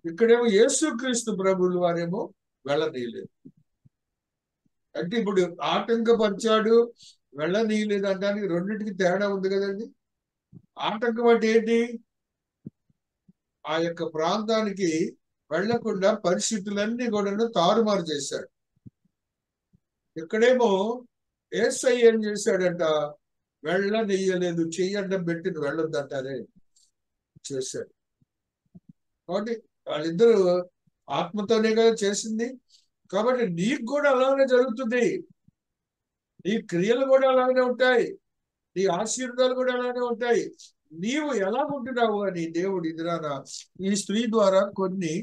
ఇక్కడేమో యేసుక్రీస్తు ప్రభువులు వారేమో వెళ్ళనీయలేదు. అంటే ఇప్పుడు ఆటంకపరిచాడు, వెళ్ళనీయలేదు అంటానికి రెండింటికి తేడా ఉంది కదండి. ఆటంకం అంటే ఏంటి? ఆ యొక్క ప్రాంతానికి వెళ్లకుండా పరిస్థితులన్నీ కూడా తారుమారు చేశాడు. ఇక్కడేమో యేసయ్య ఏం చేశాడంట? వెళ్ళనీయలేదు, చెయ్యడం పెట్టి వెళ్ళొద్దంటారే చేశాడు. కాబట్టి వాళ్ళిద్దరూ ఆత్మతోనే కదా చేసింది. కాబట్టి నీకు కూడా అలానే జరుగుతుంది, నీ క్రియలు కూడా అలానే ఉంటాయి, నీ ఆశీర్వాదాలు కూడా అలానే ఉంటాయి. నీవు ఎలా ఉంటున్నావు అని దేవుడు ఇదిరానా ఈ స్త్రీ ద్వారా కొన్ని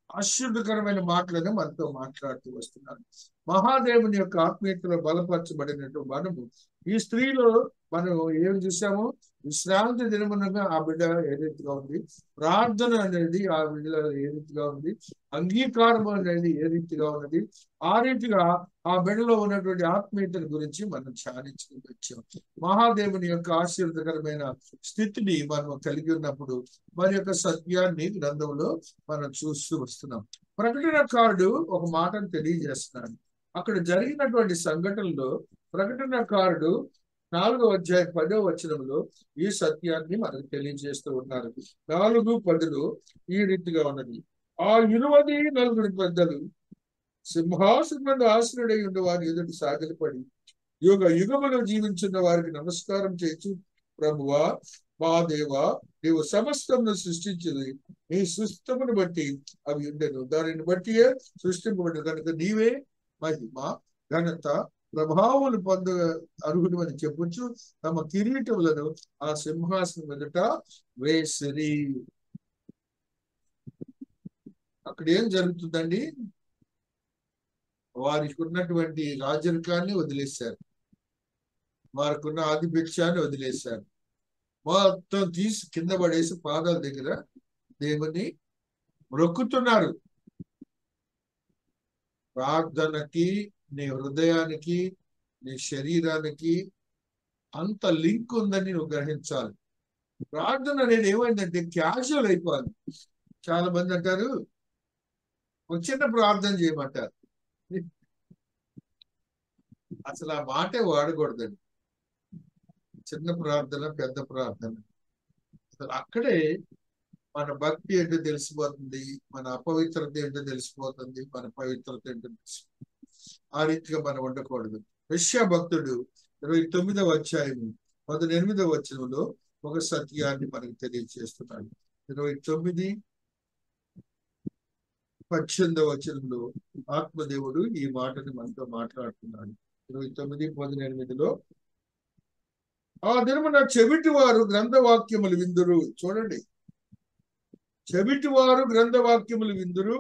ఆశీర్వదకరమైన మాటలను మనతో మాట్లాడుతూ వస్తున్నాడు. మహాదేవుని యొక్క ఆత్మీయతలో బలపరచబడినట్టు మనము ఈ స్త్రీలో మనం ఏం చూసాము, విశ్రాంతి దినమునగా ఆ బిడ్డ ఏ రీతిగా ఉంది, ప్రార్థన అనేది ఆ బిడ్డలో ఏ రీతిగా ఉంది, అంగీకారం అనేది ఏ రీతిగా ఉన్నది, ఆ రీతిగా ఆ బిడ్డలో ఉన్నటువంటి ఆత్మీయతల గురించి మనం ధ్యానించుకుంటూ వచ్చాం. మహాదేవుని యొక్క ఆశీర్వదకరమైన స్థితిని మనం కలిగి ఉన్నప్పుడు మరి యొక్క సత్యాన్ని గ్రంథంలో మనం చూస్తూ వస్తున్నాం. ప్రకటనకారుడు ఒక మాటను తెలియజేస్తున్నాడు. అక్కడ జరిగినటువంటి సంఘటనలో ప్రకటనకారుడు 4వ అధ్యాయం 10వ వచనంలో ఈ సత్యాన్ని మనకు తెలియజేస్తూ ఉన్నారు. 4:10 ఈ రీతిగా ఉన్నది. ఆ 24 పెద్దలు సింహాసనం ఆసనుడై ఉండే వారి ఎదుటి సాగిలపడి యుగ యుగములు జీవించున్న వారికి నమస్కారం చేయొచ్చు. ప్రభువా, మా దేవా, నీవు సమస్తమును సృష్టించింది నీ సృష్టమును బట్టి అవి ఉండెను, దానిని బట్టియే సృష్టింపబడిన కనుక నీవే మహిమ ఘనత ప్రభావాలు పొంద అర్హుడు అని చెప్పొచ్చు. తమ కిరీటములను ఆ సింహాసనం ఎదుట వేసిరి. అక్కడ ఏం జరుగుతుందండి? వారికి ఉన్నటువంటి రాజరికాన్ని వదిలేశారు, వారికి ఉన్న ఆధిపత్యాన్ని వదిలేశారు, మొత్తం తీసి కింద పడేసి పాదాల దగ్గర దేవుని మొక్కుతున్నారు. ప్రార్థనకి, నీ హృదయానికి, నీ శరీరానికి అంత లింక్ ఉందని నువ్వు గ్రహించాలి. ప్రార్థన అనేది ఏమైందంటే క్యాజువల్ అయిపోవాలి. చాలా మంది అంటారు ఒక చిన్న ప్రార్థన చేయమంటారు. అసలు ఆ మాటే వాడకూడదండి. చిన్న ప్రార్థన, పెద్ద ప్రార్థన, అసలు అక్కడే మన భక్తి ఏంటో తెలిసిపోతుంది, మన అపవిత్రత ఏంటో తెలిసిపోతుంది, మన పవిత్రత ఏంటో తెలిసిపోతుంది. ఆ రీతిగా మనం ఉండకూడదు. యెషయా భక్తుడు 29వ అధ్యాయము 18వ వచనంలో ఒక సత్యాన్ని మనకు తెలియజేస్తున్నాడు. 29:18 వచనంలో ఆత్మదేవుడు ఈ మాటని మనతో మాట్లాడుతున్నాడు. 29:18లో ఆ దినమున చెవిటి వారు గ్రంథవాక్యములు విందురు. చూడండి, చెవిటి వారు గ్రంథవాక్యములు విందురు,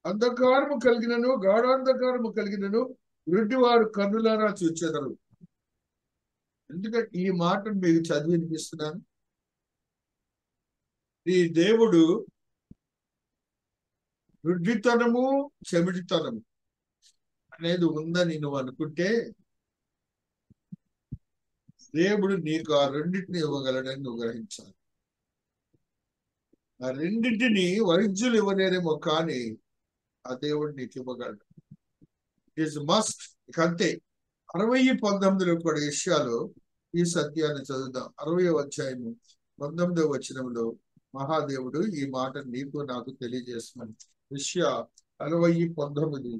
అంధకారము కలిగినను గాఢాంధకారము కలిగినను గుడ్డి వారు కన్నులారా చూచెదరు. ఎందుకంటే ఈ మాటను మీకు చదివి వినిపిస్తున్నాను. ఈ దేవుడు గుడ్డితనము, చెమిటితనము అనేది ఉందని నువ్వు అనుకుంటే దేవుడు నీకు ఆ రెండింటిని ఇవ్వగలడని నువ్వు గ్రహించాలి. ఆ రెండింటిని వైద్యులు ఇవ్వలేరేమో కానీ ఆ దేవుడు నీకు ఇవ్వగలడు. It must. ఇక అంతే. 60:19 కూడా యెషయాలో ఈ సత్యాన్ని చదువుదాం. 60వ అధ్యాయము 19వ వచనంలో మహాదేవుడు ఈ మాట నీకు నాకు తెలియజేస్తున్నాడు. యెషయా 60:19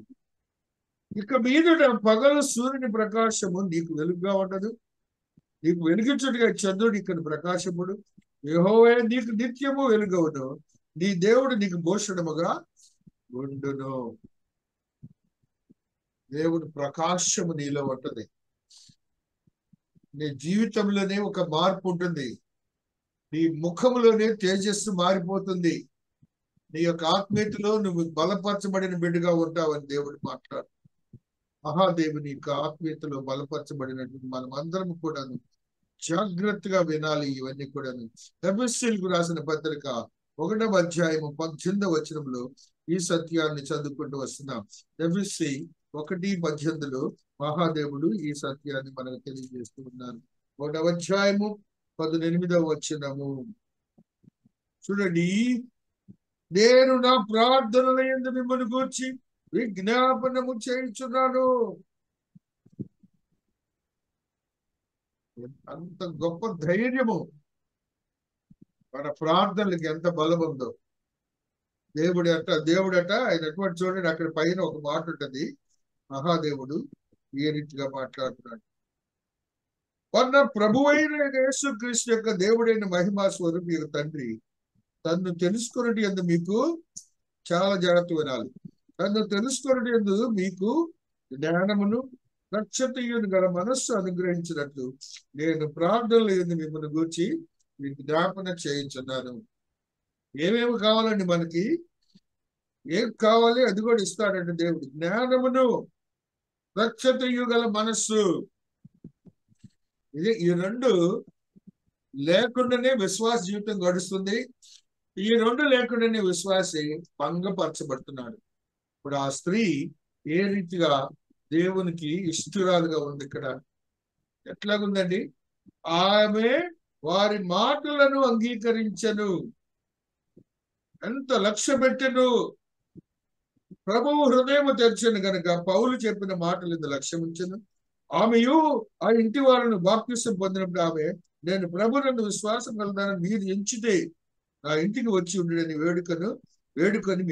ఇక మీదట పగలు సూర్యుని ప్రకాశము నీకు వెలుగుగా ఉండదు, నీకు వెలుగించుడిగా చంద్రుడు ఇక్కడ ప్రకాశముడు, యెహోవా నీకు నిత్యము వెలుగవును, నీ దేవుడు నీకు భూషణముగా ఉండును. దేవుడు ప్రకాశము నీలో ఉంటది. నీ జీవితంలోనే ఒక మార్పు ఉంటుంది. నీ ముఖంలోనే తేజస్సు మారిపోతుంది. నీ యొక్క ఆత్మీయతలో నువ్వు బలపరచబడిన బిడ్డగా ఉంటావని దేవుడు మాట్లాడు. మహాదేవుని యొక్క ఆత్మీయతలో బలపరచబడినట్టు మనం అందరం కూడా జాగ్రత్తగా వినాలి. ఇవన్నీ కూడా ఎఫెసీయులకు రాసిన పత్రిక 1వ అధ్యాయము 18వ వచనంలో ఈ సత్యాన్ని చదువుకుంటూ వస్తున్నాం. ఎఫెసీ 1:18లో మహాదేవుడు ఈ సత్యాన్ని మనకు తెలియజేస్తూ ఉన్నారు. 1వ అధ్యాయము 18వ వచనము చూడండి. నేను నా ప్రార్థనల యందు మిమ్మల్ని గూర్చి విజ్ఞాపనము చేయించున్నాను. అంత గొప్ప ధైర్యము మన ప్రార్థనలకి ఎంత బలం ఉందో. దేవుడట ఆయన ఎటువంటి చూడండి, అక్కడ పైన ఒక మాట ఉంటది. మహాదేవుడు ఏ రీతిగా మాట్లాడుతున్నాడు. మన ప్రభువైన యేసుక్రీస్తు యొక్క దేవుడైన మహిమా స్వరూపి యొక్క తండ్రి తన్ను తెలుసుకున్నట్టు ఎందు మీకు చాలా జాగ్రత్త వినాలి. తను తెలుసుకున్నట్టు ఎందు మీకు జ్ఞానమును నక్షత్రయుని గల మనస్సు అనుగ్రహించినట్లు నేను ప్రార్థనలు ఎందు మిమ్మల్ని గూర్చి మీకు జ్ఞాపన చేయించున్నాను. ఏమేమి కావాలండి మనకి? ఏం కావాలి అది కూడా ఇస్తాడంటే దేవుడు. జ్ఞానమును దక్షతయు గల మనస్సు. ఈ రెండు లేకుండానే విశ్వాస జీవితం గడుస్తుంది. ఈ రెండు లేకుండానే విశ్వాసి భంగపరచబడుతున్నాడు. ఇప్పుడు ఆ స్త్రీ ఏ రీతిగా దేవునికి ఇష్టురాలుగా ఉంది. ఇక్కడ ఎట్లాగుందండి? ఆమె వారి మాటలను అంగీకరించను. ఎంత లక్ష్య పెట్టను. ప్రభువు హృదయం తెరచను గనుక పౌలు చెప్పిన మాటలు ఇంత లక్ష్యం ఉంచను. ఆమెయు ఆ ఇంటి వారిని బాప్తిసం పొందినప్పుడు ఆమె, నేను ప్రభునందు విశ్వాసం కలదానని మీరు ఎంచితే ఆ ఇంటికి వచ్చి ఉండడని వేడుకొని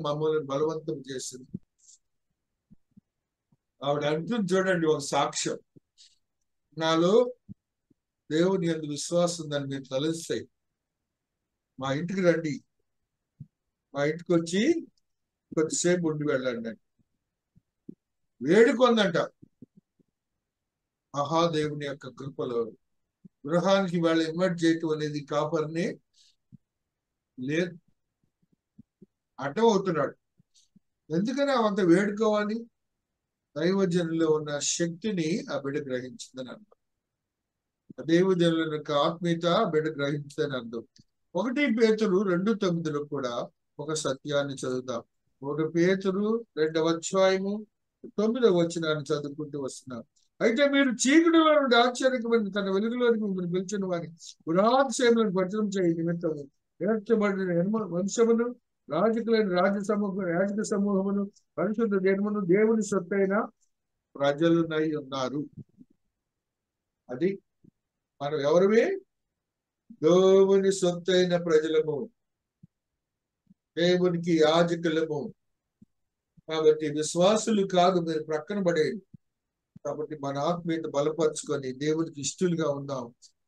మమ్మల్ని బలవంతం చేసింది. ఆవిడ అంటుంది చూడండి, ఒక సాక్ష్యం, నాలో దేవుని యందు విశ్వాసం ఉందని మీరు తలస్తాయి, మా ఇంటికి రండి, మా ఇంటికి వచ్చి కొద్దిసేపు ఉండి వెళ్ళండి అని వేడుకొందంట. మహాదేవుని యొక్క కృపలో గృహానికి వాళ్ళు ఇన్వైట్ చేయటం అనేది కాపర్ని లేదు, అడ్డం అవుతున్నాడు. ఎందుకని అవంత వేడుకోవాలి? దైవజనులో ఉన్న శక్తిని ఆ బిడ్డ గ్రహించిందని అర్థం. దైవజనుల యొక్క ఆత్మీయత ఆ బిడ్డ గ్రహించిందని అర్థం. 1 పేతురు 2:9 కూడా ఒక సత్యాన్ని చదువుతాం. 1 పేతురు 2వ అధ్యాయము 9వ వచనాన్ని చదువుకుంటూ వస్తున్నాం. అయితే మీరు చీకటిలో నుండి ఆశ్చర్యకమైన తన వెలుగులోనికి మిమ్మల్ని పిలిచిన వారి గుణాతిశయములను పరిచయం చేయ నిమిత్తము ఏర్చబడిన వంశమును, రాజకులైన యాజక సమూహమును, పరిశుద్ధ జన్మను, దేవుని సొత్తైన ప్రజలునై ఉన్నారు. అది మనం ఎవరివి? దేవుని సొత్తైన ప్రజలము, దేవునికి యాజకులము. కాబట్టి విశ్వాసులు కాదు, మీరు ప్రక్కన పడేది. కాబట్టి మన ఆత్మీయత బలపరుచుకొని దేవునికి ఇష్టలుగా ఉందాం.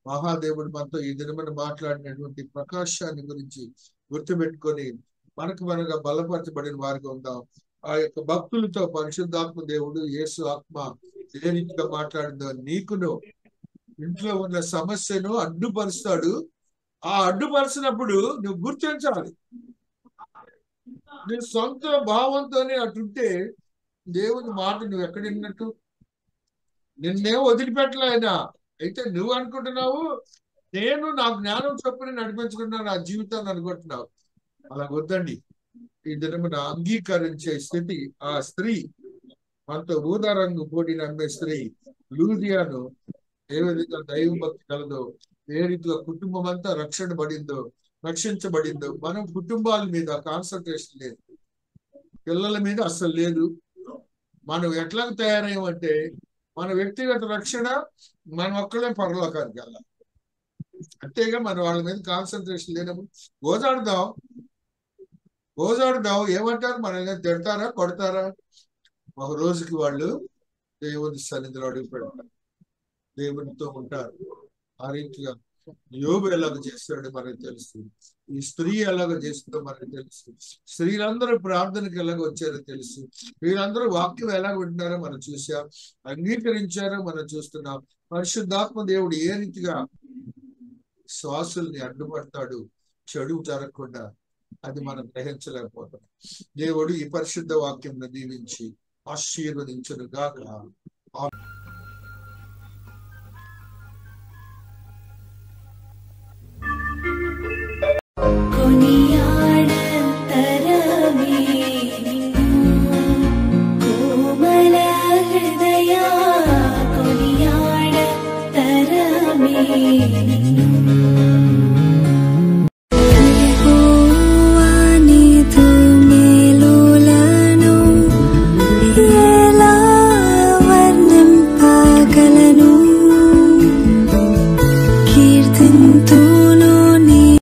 మహాదేవుడు మనతో ఈ దినమని మాట్లాడినటువంటి ప్రకాశాన్ని గురించి గుర్తుపెట్టుకొని మనగా బలపరచబడిన వారిగా ఉందాం. ఆ యొక్క భక్తులతో పరిశుద్ధాత్మ దేవుడు యేసు ఆత్మ ఏ రీతిగా మాట్లాడిందో నీకును ఇంట్లో ఉన్న సమస్యను అడ్డుపరుస్తాడు. ఆ అడ్డుపరిచినప్పుడు నువ్వు గుర్తించాలి. నీ సొంత భావంతోనే అటుంటే దేవుని మాట నువ్వు ఎక్కడ విన్నట్టు? నిన్నేం వదిలిపెట్టలేనా? అయితే నువ్వు అనుకుంటున్నావు నేను నా జ్ఞానం చొప్పున నడిపించుకున్నా నా జీవితాన్ని అనుకుంటున్నావు. అలా వద్దండి. ఈ దినమున అంగీకరించే స్థితి ఆ స్త్రీ, మనతో ఊదా రంగు పోటీని అమ్మే స్త్రీ లూదియాను ఏ విధంగా దైవభక్తి కలదో, ఏ రీతిగా కుటుంబం అంతా రక్షించబడిందో. మనం కుటుంబాల మీద కాన్సన్ట్రేషన్ లేదు, పిల్లల మీద అస్సలు లేదు. మనం ఎట్లా తయారయ్యామంటే మన వ్యక్తిగత రక్షణ మనం ఒక్కడే పరలోకానికి వెళ్ళాలి. అంతేగా మన వాళ్ళ మీద కాన్సన్ట్రేషన్ లేనప్పుడు గోజాడుదాం ఏమంటారు? మనల్ని తిడతారా, కొడతారా? ఒక రోజుకి వాళ్ళు దేవుని సన్నిధిలో అడుగు పెడతారు, దేవునితో ఉంటారు. ఆ రీతిగా యోబు ఎలాగ చేస్తాడో మనకు తెలుసు, ఈ స్త్రీ ఎలాగ చేస్తుందో మనకు తెలుసు, స్త్రీలందరూ ప్రార్థనకి ఎలాగ వచ్చారో తెలుసు, వీళ్ళందరూ వాక్యం ఎలాగ వింటున్నారో మనం చూసాం, అంగీకరించారో మనం చూస్తున్నాం. పరిశుద్ధాత్మ దేవుడు ఏ రీతిగా శ్వాసుల్ని అడ్డుపడతాడు చెడు జరగకుండా, అది మనం గ్రహించలేకపోతాం. దేవుడు ఈ పరిశుద్ధ వాక్యం దీవించి ఆశీర్వదించును గాక. కీర్తింతు